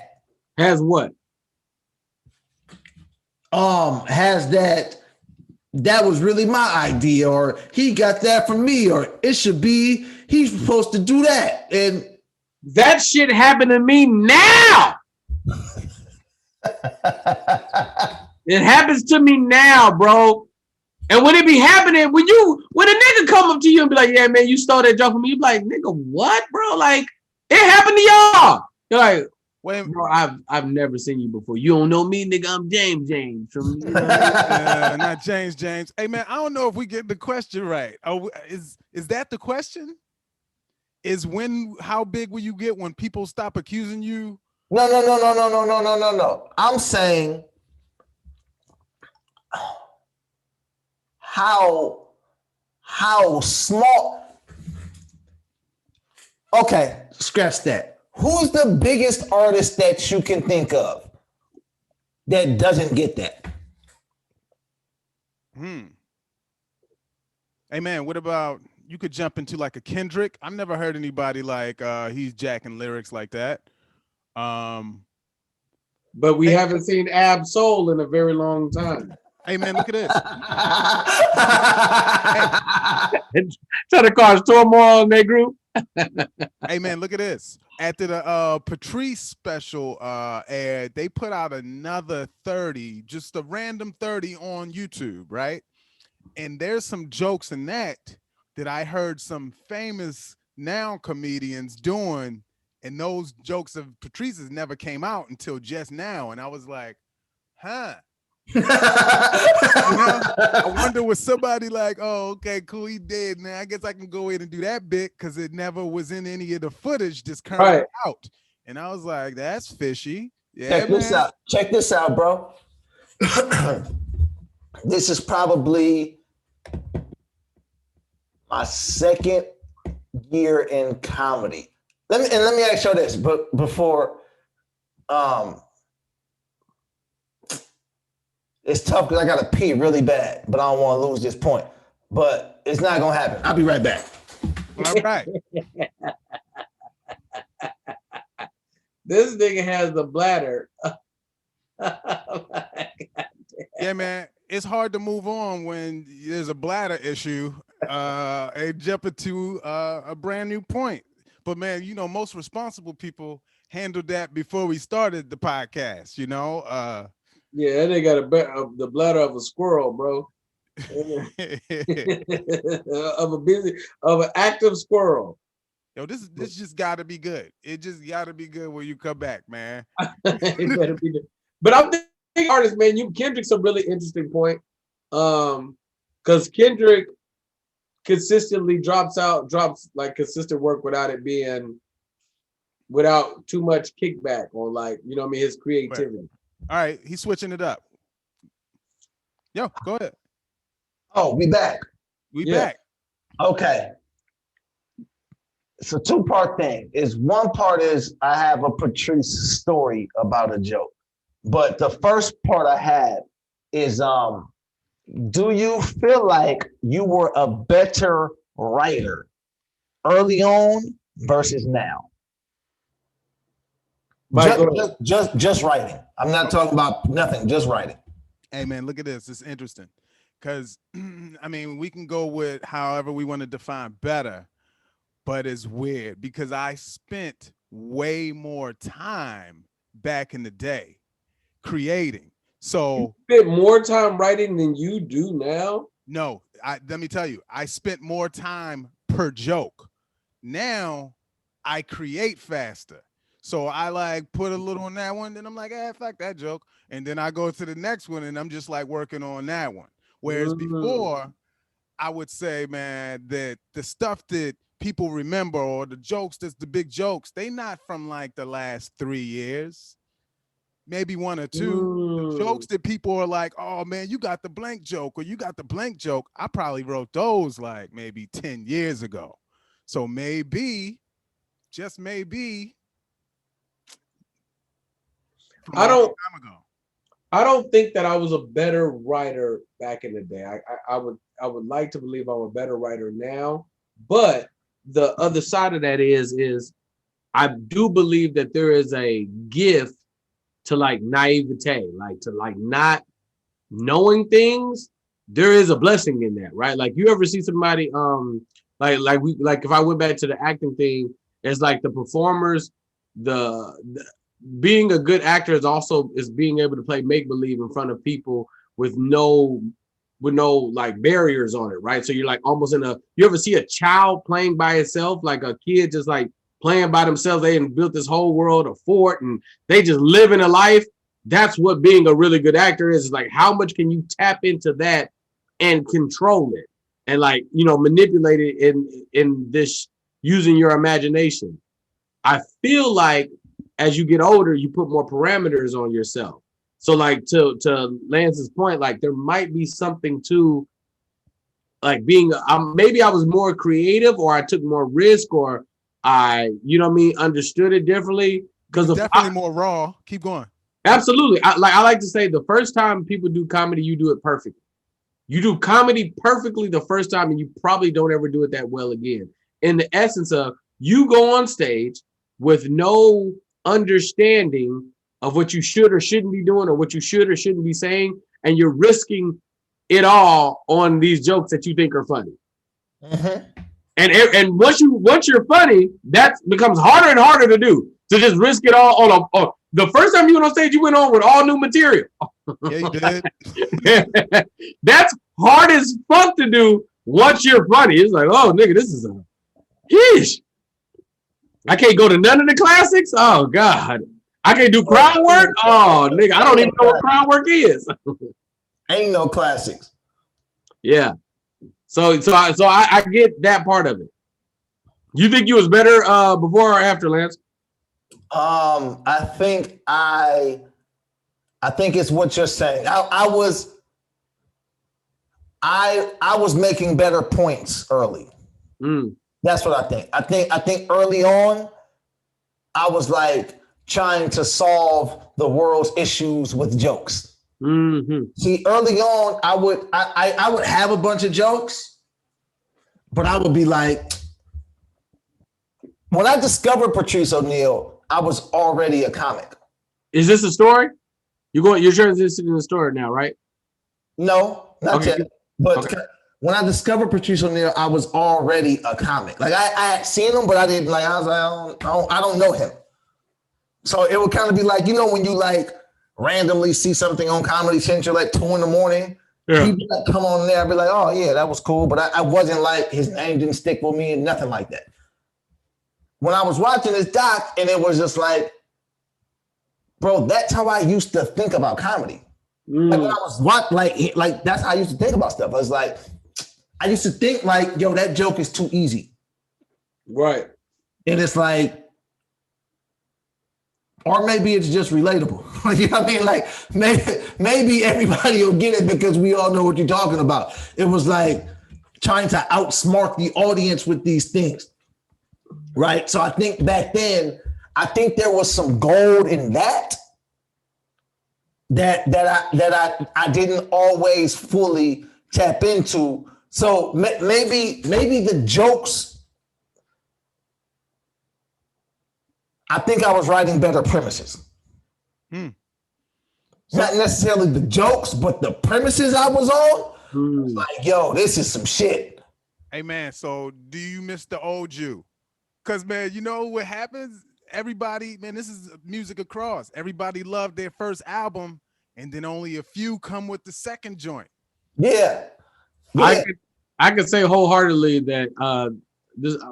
Has what? Has that was really my idea, or he got that from me, or it should be he's supposed to do that. And that shit happened to me now. It happens to me now, bro. And when it be happening, when a nigga come up to you and be like, yeah, man, you stole that joke from me, you be like, nigga, what, bro? Like, it happened to y'all. You're like, wait, bro, I've never seen you before. You don't know me, nigga. I'm James from not James. Hey man, I don't know if we get the question right. Oh, is that the question? Is how big will you get when people stop accusing you? No. I'm saying how small. Okay, scratch that. Who's the biggest artist that you can think of that doesn't get that? Hey man, what about you could jump into like a Kendrick? I've never heard anybody like he's jacking lyrics like that. But we haven't seen Ab Soul in a very long time. Hey man, look at this. Try to cause turmoil in that group. Hey man, look at this. After the Patrice special aired, they put out another 30, just a random 30 on YouTube, right? And there's some jokes in that I heard some famous now comedians doing, and those jokes of Patrice's never came out until just now. And I was like, huh. I wonder was somebody like, oh, okay, cool, he dead. Now I guess I can go in and do that bit because it never was in any of the footage just currently out. And I was like, that's fishy. Yeah, Check this out, bro. This is probably my second year in comedy. Let me ask you this, but before it's tough because I gotta pee really bad, but I don't want to lose this point. But it's not gonna happen. I'll be right back. All right. This nigga has the bladder. Yeah, man. It's hard to move on when there's a bladder issue and jump into a brand new point. But man, you know, most responsible people handled that before we started the podcast, you know? Yeah, they got the bladder of a squirrel, bro. of an active squirrel. Yo, this just gotta be good. It just gotta be good when you come back, man. It better be good. But I'm thinking artists, man, Kendrick's a really interesting point. Because Kendrick consistently drops like consistent work without too much kickback or like, you know what I mean, his creativity. Right. All right, he's switching it up. Yo, go ahead. Oh, we back. We back. Okay. It's a two-part thing. One part is I have a Patrice story about a joke. But the first part I had is do you feel like you were a better writer early on versus now? Just writing. I'm not talking about nothing, just writing. Hey man, look at this. It's interesting. Because I mean, we can go with however we want to define better, but it's weird because I spent way more time back in the day creating. So you spent more time writing than you do now? No, let me tell you, I spent more time per joke. Now I create faster. So I like put a little on that one, then I'm like, fuck that joke. And then I go to the next one and I'm just like working on that one. Whereas before, I would say, man, that the stuff that people remember or the jokes, that's the big jokes, they not from like the last 3 years, maybe one or two. The jokes that people are like, oh man, you got the blank joke or you got the blank joke. I probably wrote those like maybe 10 years ago. So maybe, just maybe, from a I long don't. time ago. I don't think that I was a better writer back in the day. I would like to believe I'm a better writer now, but the other side of that is I do believe that there is a gift to like naivete, like to like not knowing things. There is a blessing in that, right? Like you ever see somebody like if I went back to the acting thing, it's like the performers, the being a good actor is being able to play make believe in front of people with no like barriers on it, right? So you're like almost you ever see a child playing by itself, like a kid just like playing by themselves, they built this whole world, a fort, and they just living a life. That's what being a really good actor is like, how much can you tap into that and control it and like, manipulate it in this using your imagination. I feel like as you get older, you put more parameters on yourself. So like to Lance's point, like there might be something to like being, maybe I was more creative or I took more risk or I, understood it differently. Because definitely more raw. Keep going. Absolutely. I like to say the first time people do comedy, you do it perfectly. You do comedy perfectly the first time and you probably don't ever do it that well again. In the essence of you go on stage with no understanding of what you should or shouldn't be doing or what you should or shouldn't be saying, and you're risking it all on these jokes that you think are funny. And once you're funny, that becomes harder and harder to do. To just risk it all on the first time you went on stage, you went on with all new material. Yeah, you did. That's hard as fuck to do once you're funny. It's like, oh nigga, this is a yeesh. I can't go to none of the classics. Oh God. I can't do crowd work. Oh nigga, I don't even know what crowd work is. Ain't no classics. Yeah. So I get that part of it. You think you was better before or after, Lance? I think it's what you're saying. I was making better points early. That's what I think. I think early on, I was like trying to solve the world's issues with jokes. See, early on, I would have a bunch of jokes, but I would be like, when I discovered Patrice O'Neal, I was already a comic. Is this a story? You're transitioning the story now, right? No, not Okay. yet. But when I discovered Patrice O'Neal, I was already a comic. Like I had seen him, but I didn't like. I was like, I don't know him. So it would kind of be like, when you like randomly see something on Comedy Central at 2 a.m. Yeah. People that come on there, I'd be like, oh yeah, that was cool. But I wasn't like, his name didn't stick with me and nothing like that. When I was watching this doc, and it was just like, bro, that's how I used to think about comedy. Like when I was like that's how I used to think about stuff. I was like, I used to think like, yo, that joke is too easy. Right. And it's like, or maybe it's just relatable. You know what I mean? Like maybe everybody will get it because we all know what you're talking about. It was like trying to outsmart the audience with these things. Right. So I think back then, I think there was some gold in that I didn't always fully tap into. So maybe the jokes, I think I was writing better premises. Not necessarily the jokes, but the premises I was on. Was like, yo, this is some shit. Hey man, so do you miss the old you? Because man, you know what happens? Everybody, man, this is music across. Everybody loved their first album, and then only a few come with the second joint. Yeah. I could say wholeheartedly that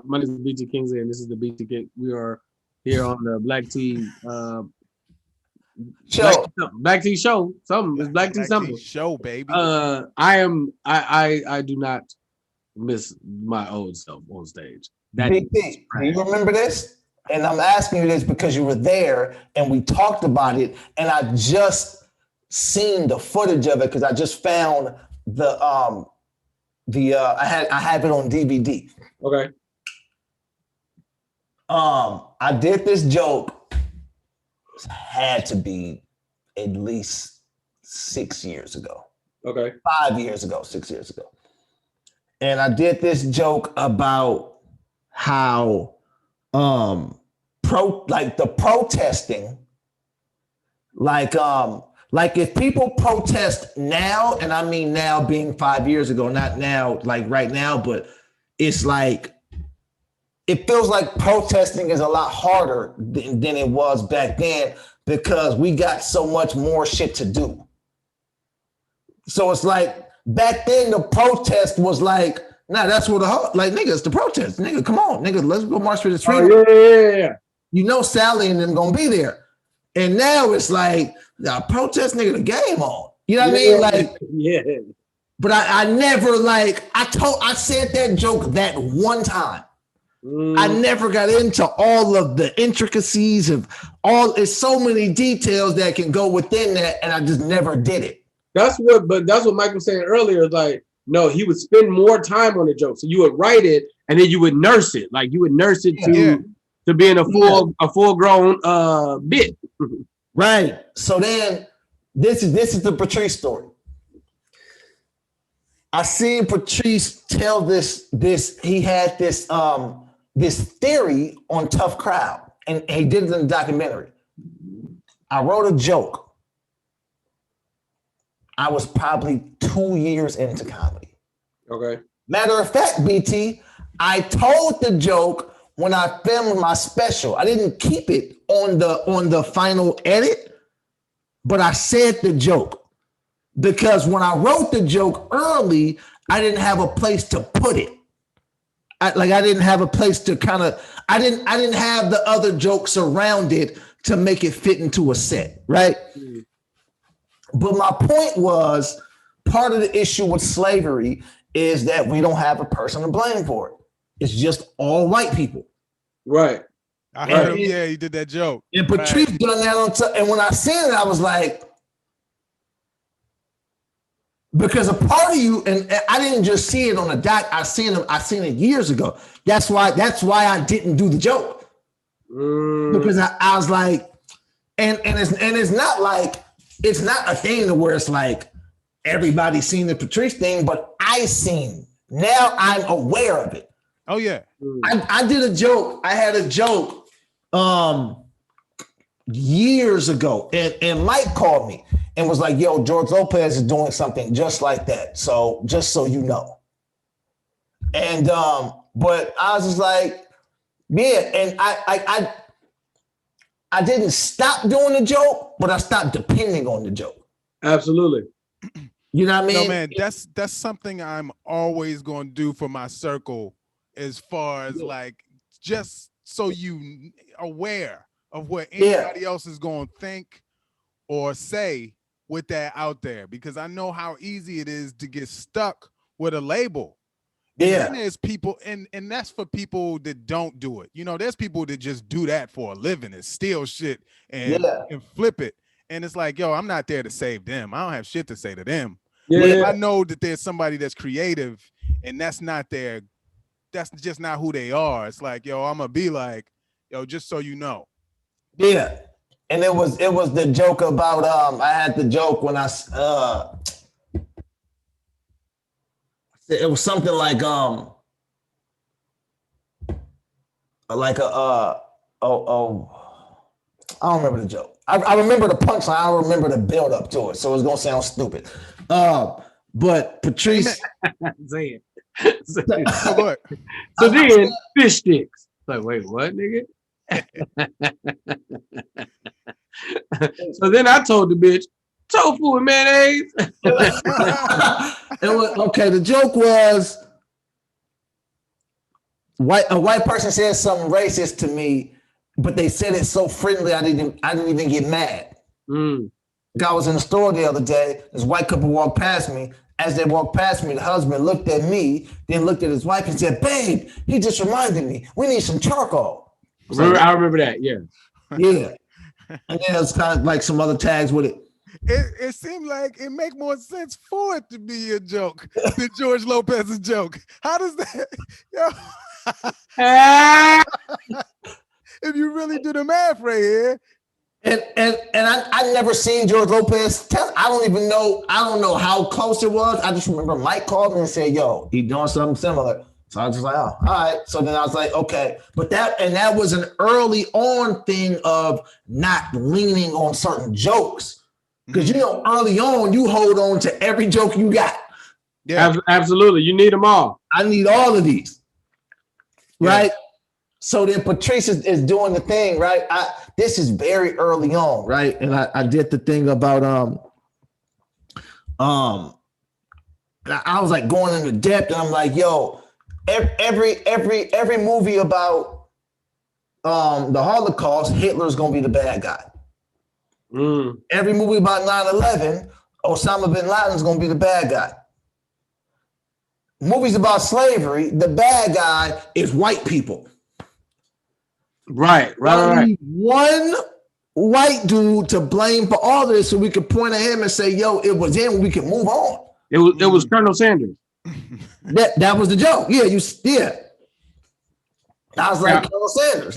my name is BT Kingsley, and this is the BT King. We are here on the Black Tea Show. Black Tea Show. Something. It's Black Tea something. Show, baby. I do not miss my old self on stage. That Big P, do you remember this? And I'm asking you this because you were there and we talked about it, and I just seen the footage of it because I just found I have it on DVD. Okay. I did this joke. It had to be at least 6 years ago. Okay. 5 years ago, 6 years ago. And I did this joke about how the protesting, like if people protest now, and I mean now being 5 years ago, not now like right now, but it's like it feels like protesting is a lot harder than it was back then because we got so much more shit to do. So it's like back then the protest was like, nah, that's what like nigga, it's the protest. Nigga, come on, nigga, let's go march for the street. Yeah. You know Sally and them gonna be there. And now it's like, nah, protest, nigga, the game on. You know what I mean? Like, yeah. But I never like I said that joke that one time. I never got into all of the intricacies of it's so many details that can go within that, and I just never did it. That's what Mike was saying earlier. Like, no, he would spend more time on the joke. So you would write it and then you would nurse it. Like you would nurse it to being a full grown bit. Right. So then this is the Patrice story. I seen Patrice tell this he had this theory on Tough Crowd, and he did it in the documentary. I wrote a joke. I was probably 2 years into comedy. Okay. Matter of fact, BT, I told the joke when I filmed my special. I didn't keep it on the final edit, but I said the joke because when I wrote the joke early, I didn't have a place to put it. I didn't have a place to I didn't have the other jokes around it to make it fit into a set, right? Mm. But my point was, part of the issue with slavery is that we don't have a person to blame for it. It's just all white people. Right. I heard him. Yeah, he did that joke. And Patrice done that and when I seen it, I was like, because a part of you, and I didn't just see it on the doc, I seen it years ago. That's why I didn't do the joke. Because I was like, and it's not like, it's not a thing where it's like everybody's seen the Patrice thing, but I seen. Now I'm aware of it. Oh yeah. I did a joke. I had a joke years ago, and Mike called me and was like, yo, George Lopez is doing something just like that. So just so you know. And but I was just like, yeah, and I didn't stop doing the joke, but I stopped depending on the joke. Absolutely. You know what I mean? No, man, that's something I'm always going to do for my circle, as far as like, just so you aware of what anybody else is going to think or say with that out there, because I know how easy it is to get stuck with a label. Yeah. And there's people, and that's for people that don't do it. You know, there's people that just do that for a living and steal shit and flip it. And it's like, yo, I'm not there to save them. I don't have shit to say to them. Yeah. But if I know that there's somebody that's creative and that's just not who they are. It's like, yo, I'm gonna be like, yo, just so you know. Yeah. And it was the joke about I had the joke when it was something like I don't remember the joke. I remember the punchline. I don't remember the build up to it, so it's gonna sound stupid. But Patrice, say it. So then fish sticks. Like, wait, what, nigga? So then I told the bitch, tofu and mayonnaise. The joke was a white person said something racist to me, but they said it so friendly. I didn't even get mad. Mm. I was in the store the other day. This white couple walked past me. As they walked past me, the husband looked at me, then looked at his wife and said, "Babe, he just reminded me, we need some charcoal." I remember that. Yeah. Yeah. And then it's kind of like some other tags with it. It seemed like it make more sense for it to be a joke than George Lopez's joke. How does that, if you really do the math right here? And I never seen George Lopez tell. I don't know how close it was. I just remember Mike called me and said, "Yo, he doing something similar." So I was just like, "Oh, all right." So then I was like, "Okay," but that was an early on thing of not leaning on certain jokes because early on you hold on to every joke you got. Yeah, absolutely. You need them all. I need all of these, right? So then Patrice is doing the thing, right? This is very early on, right? And I did the thing about I was like going into depth, and I'm like, yo, every movie about the Holocaust, Hitler's gonna be the bad guy. Mm. Every movie about 9/11, Osama bin Laden's gonna be the bad guy. Movies about slavery, the bad guy is white people. Right. One white dude to blame for all this, so we could point at him and say, "Yo, it was him." We can move on. It was Colonel Sanders. That was the joke. Yeah, I was like Colonel Sanders,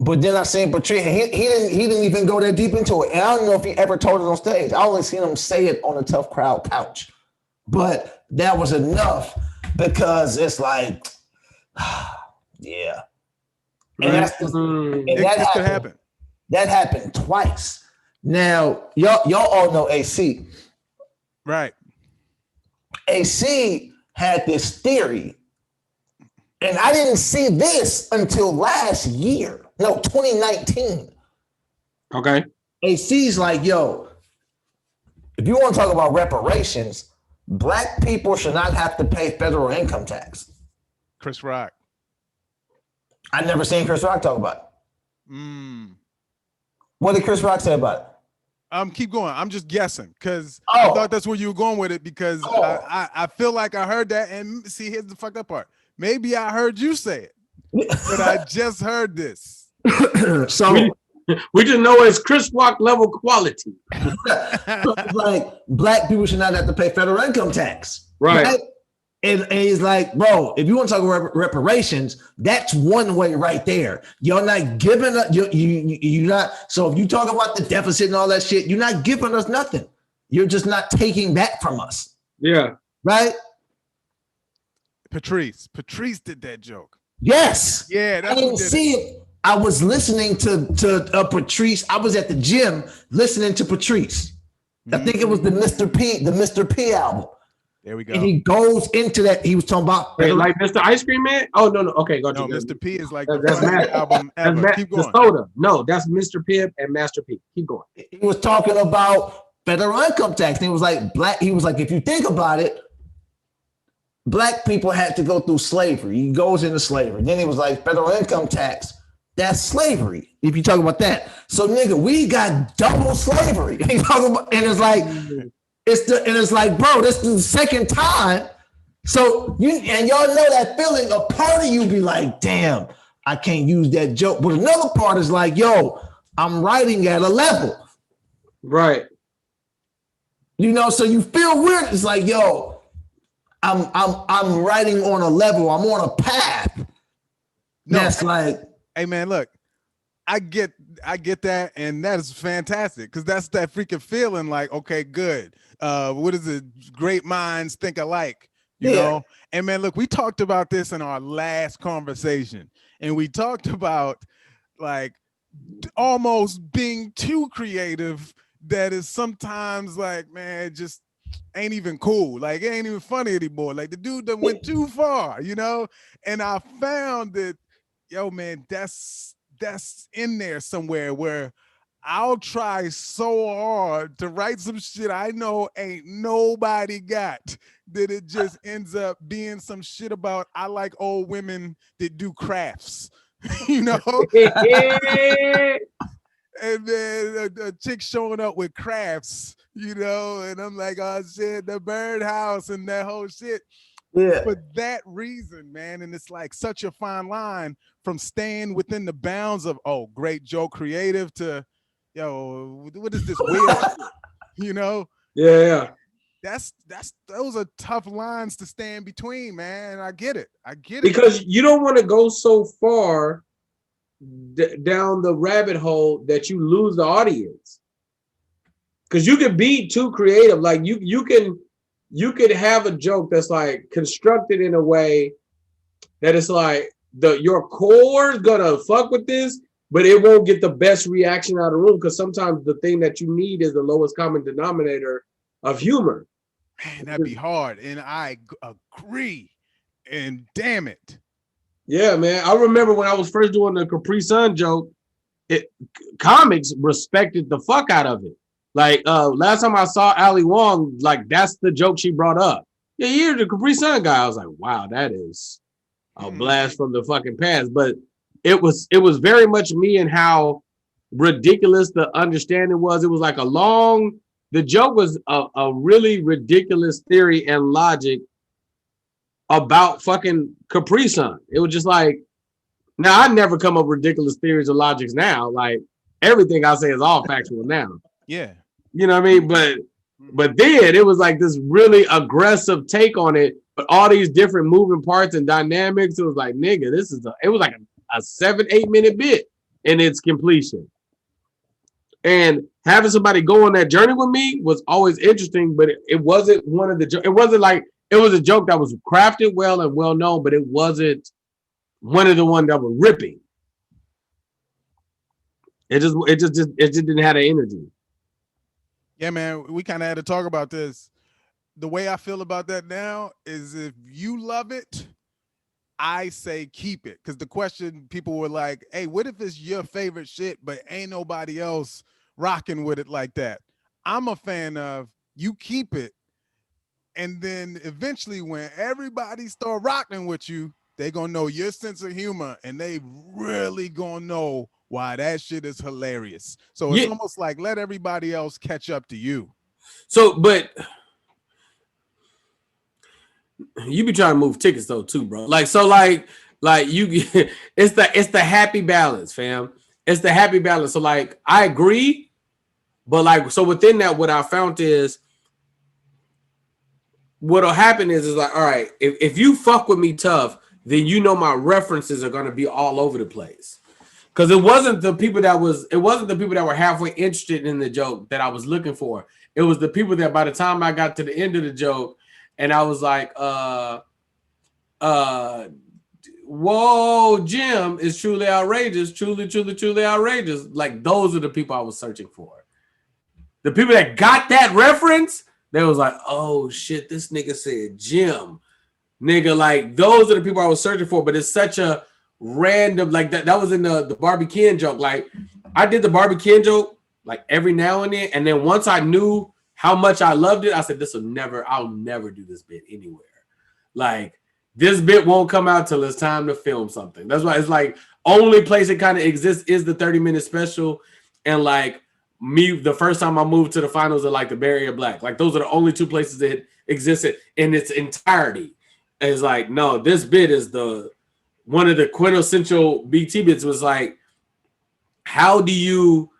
but then I seen Patrice. He didn't even go that deep into it, and I don't know if he ever told it on stage. I only seen him say it on a Tough Crowd couch, but that was enough because it's like. Yeah, and that happened. That happened twice. Now, y'all all know AC, right? AC had this theory, and I didn't see this until last year. No, 2019. Okay. AC's like, yo, if you want to talk about reparations, Black people should not have to pay federal income tax. Chris Rock. I never seen Chris Rock talk about it. What did Chris Rock say about it? Keep going. I'm just guessing because I thought that's where you were going with it because I feel like I heard that. And see, here's the fucked up part. Maybe I heard you say it, but I just heard this. So we just know it's Chris Rock level quality. Like Black people should not have to pay federal income tax. Right? And he's like, bro, if you want to talk about reparations, that's one way right there. You're not giving up. You're not. So if you talk about the deficit and all that shit, you're not giving us nothing. You're just not taking that from us. Yeah. Right. Patrice did that joke. Yes. Yeah. I didn't see it. I was listening to Patrice. I was at the gym listening to Patrice. I think it was the Mr. P album. There we go. And he goes into that. He was talking about like Mr. Ice Cream Man. Oh no. Okay, go. No, Mr. P is like that's the album ever. Keep going. The soda. No, that's Mr. Pibb and Master P. Keep going. He was talking about federal income tax. And he was like Black. He was like, if you think about it, Black people had to go through slavery. He goes into slavery. Then he was like, federal income tax. That's slavery. If you talk about that, so nigga, we got double slavery. He talking about, and it's like. It's like, bro, this is the second time. So y'all know that feeling. A part of you be like, damn, I can't use that joke. But another part is like, yo, I'm writing at a level. Right. So you feel weird. It's like, yo, I'm writing on a level. I'm on a path. No, that's like, hey man, look, I get that, and that is fantastic because that's that freaking feeling like, okay, good. What is it? Great minds think alike, you know? And man, look, we talked about this in our last conversation, and we talked about like almost being too creative. That is sometimes like, man, it just ain't even cool. Like, it ain't even funny anymore. Like the dude that went too far, And I found that, yo, man, that's in there somewhere where I'll try so hard to write some shit I know ain't nobody got that it just ends up being some shit about I like old women that do crafts, you know? And then a chick showing up with crafts, you know, and I'm like, oh shit, the birdhouse and that whole shit. Yeah. For that reason, man. And it's like such a fine line from staying within the bounds of, oh, great joke creative to, yo, what is this weird shit? You know? Yeah. Those are tough lines to stay in between, man. I get it. Because you don't want to go so far down the rabbit hole that you lose the audience. Because you could be too creative. Like you could have a joke that's like constructed in a way that it's like your core is gonna fuck with this, but it won't get the best reaction out of the room because sometimes the thing that you need is the lowest common denominator of humor. Man, that'd be hard. And I agree. And damn it. Yeah, man. I remember when I was first doing the Capri Sun joke, comics respected the fuck out of it. Like last time I saw Ali Wong, like that's the joke she brought up. Yeah, you're the Capri Sun guy. I was like, wow, that is a blast from the fucking past. But it was very much me and how ridiculous the understanding was. It was like the joke was a really ridiculous theory and logic about fucking Capri Sun. It was just like, now I never come up with ridiculous theories or logics now. Like everything I say is all factual now. Yeah. You know what I mean? But then it was like this really aggressive take on it, but all these different moving parts and dynamics. It was like, nigga, it was like a 7-8 minute bit in its completion. And having somebody go on that journey with me was always interesting, but it wasn't one of the, it wasn't like, it was a joke that was crafted well and well known, but it wasn't one of the ones that were ripping. It just didn't have the energy. Yeah, man, we kind of had to talk about this. The way I feel about that now is if you love it, I say keep it. Because the question people were like, hey, what if it's your favorite shit, but ain't nobody else rocking with it like that? I'm a fan of you keep it. And then eventually when everybody start rocking with you, they gonna know your sense of humor and they really gonna know why that shit is hilarious. So it's almost like let everybody else catch up to you. So, but you be trying to move tickets though too, bro. Like you, it's the happy balance, fam. It's the happy balance. So like I agree, but like so within that, what I found is what'll happen is like, all right, if you fuck with me tough, then you know my references are gonna be all over the place. Because it wasn't the people that were halfway interested in the joke that I was looking for. It was the people that by the time I got to the end of the joke and I was like, whoa, Jim is truly outrageous, truly outrageous. Like those are the people I was searching for. The people that got that reference, they was like, oh shit, this nigga said Jim. Nigga, like those are the people I was searching for, but it's such a random, like that was in the Barbie Ken joke. Like I did the Barbie Ken joke like every now and then, and then once I knew how much I loved it, I said I'll never do this bit anywhere. Like this bit won't come out till it's time to film something. That's why it's like only place it kind of exists is the 30-minute special. And like me, the first time I moved to the finals of like the Bay Area Black, like those are the only two places that existed in its entirety. And it's like, no, this bit is one of the quintessential BT bits was like, how do you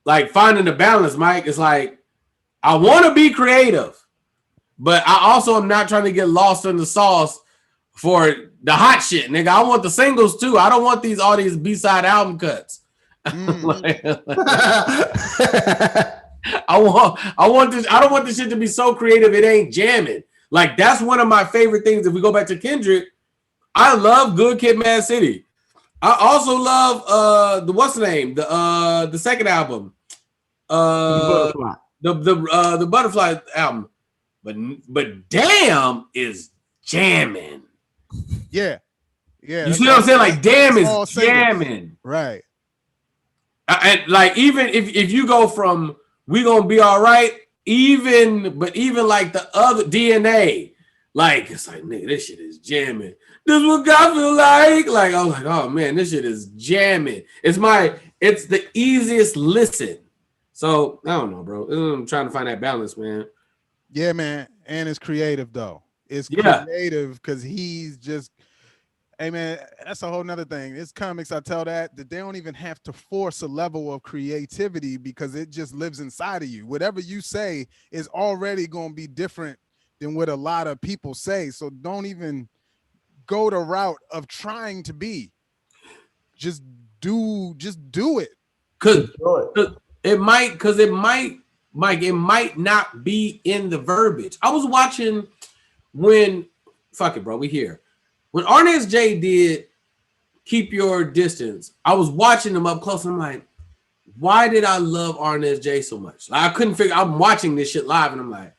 like finding the balance, Mike? It's like, I want to be creative, but I also am not trying to get lost in the sauce for the hot shit, nigga. I want the singles too. I don't want all these B-side album cuts. I want this. I don't want this shit to be so creative it ain't jamming. Like that's one of my favorite things. If we go back to Kendrick, I love Good Kid, Mad City. I also love what's the name? The second album. The Butterfly album. But damn is jamming. Yeah. Yeah. You see what I'm saying? Like damn is jamming. Right. And like even if you go from We Gonna Be All Right even like the other DNA, like it's like nigga, this shit is jamming. This is what God feel like. Like I was like, oh man, this shit is jamming. It's the easiest listen. So I don't know, bro. I'm trying to find that balance, man. Yeah, man. And it's creative though. It's creative because he's just, hey man, that's a whole nother thing. It's comics, I tell that they don't even have to force a level of creativity because it just lives inside of you. Whatever you say is already going to be different than what a lot of people say. So don't even go the route of trying to be. Just do it. Cause it might, Mike, it might not be in the verbiage. I was watching when, fuck it, bro, we here. When Arnez J did Keep Your Distance, I was watching him up close and I'm like, why did I love Arnez J so much? Like, I couldn't figure, I'm watching this shit live and I'm like,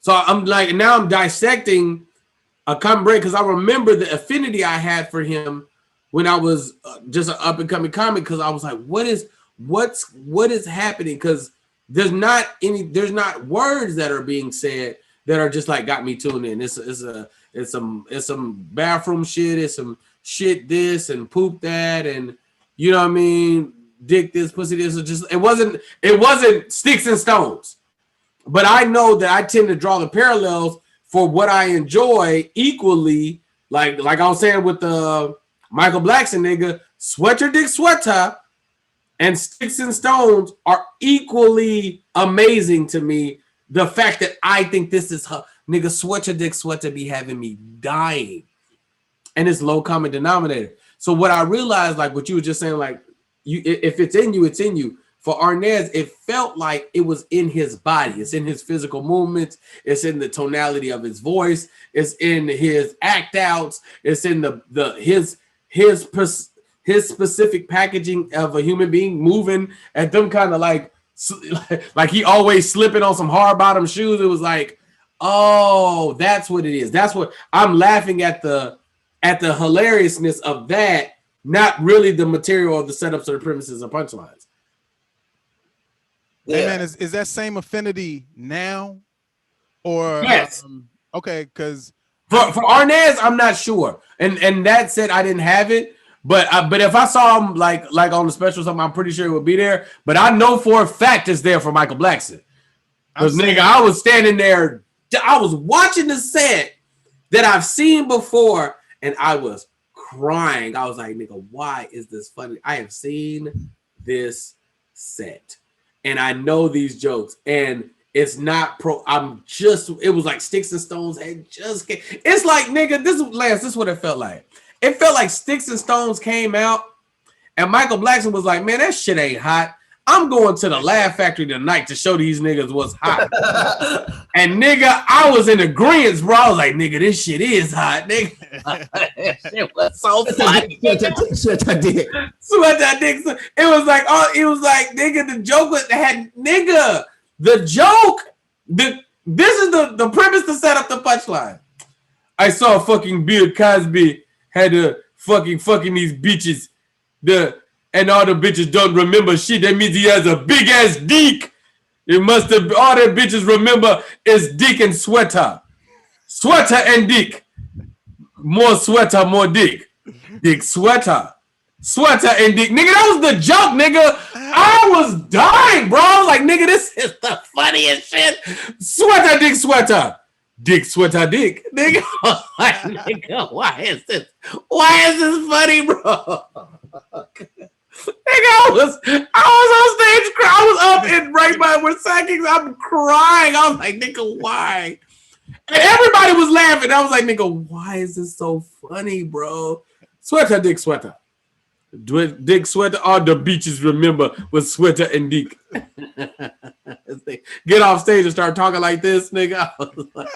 So I'm like, now I'm dissecting a common break because I remember the affinity I had for him when I was just an up and coming comic because I was like, what is happening? Because there's not words that are being said that are just like got me tuned in. It's some bathroom shit, it's some shit this and poop that, and you know what I mean, dick this, pussy this. It wasn't sticks and stones. But I know that I tend to draw the parallels for what I enjoy equally. Like I was saying with the Michael Blackson nigga, Sweater Dick Sweater and Sticks and Stones are equally amazing to me. The fact that I think this is her nigga, Sweater Dick Sweater be having me dying. And it's low common denominator. So what I realized, like what you were just saying, like if it's in you, it's in you. For Arnez, it felt like it was in his body. It's in his physical movements. It's in the tonality of his voice. It's in his act outs. It's in his specific packaging of a human being moving at them kind of like he always slipping on some hard bottom shoes. It was like, oh, that's what it is. That's what I'm laughing at the hilariousness of that, not really the material of the setups or the premises or punchlines. Yeah. Hey man, is that same affinity now? Or yes. Okay, because for Arnez, I'm not sure. And that said, I didn't have it, but if I saw him like on the special or something, I'm pretty sure it would be there. But I know for a fact it's there for Michael Blackson. Because nigga, I was standing there, I was watching the set that I've seen before, and I was crying. I was like, nigga, why is this funny? I have seen this set. And I know these jokes, and it's not it was like Sticks and Stones had just came. It's like, nigga, this is what it felt like. It felt like Sticks and Stones came out, and Michael Blackson was like, man, that shit ain't hot. I'm going to the Laugh Factory tonight to show these niggas what's hot. And nigga, I was in agreement, bro. I was like, nigga, this shit is hot, nigga. It was so funny. Sweat dick. It was like, nigga, the joke had nigga. The joke, this is the premise to set up the punchline. I saw fucking Bill Cosby had a fucking these bitches. And all the bitches don't remember shit. That means he has a big ass dick. It must have all that bitches remember is dick and sweater. Sweater and dick. More sweater, more dick. Dick, sweater. Sweater and dick. Nigga, that was the joke, nigga. I was dying, bro. I was like, nigga, this is the funniest shit. Sweater, dick, sweater. Dick, sweater, dick. Nigga, like, nigga, why is this funny, bro? Nigga, I was on stage crying. I was up and right by where Sackings. I'm crying. I was like, nigga, why? And everybody was laughing. I was like, nigga, why is this so funny, bro? Sweater, dick, sweater. Dick, sweater. All the beaches remember was sweater and dick. Get off stage and start talking like this, nigga. I was like,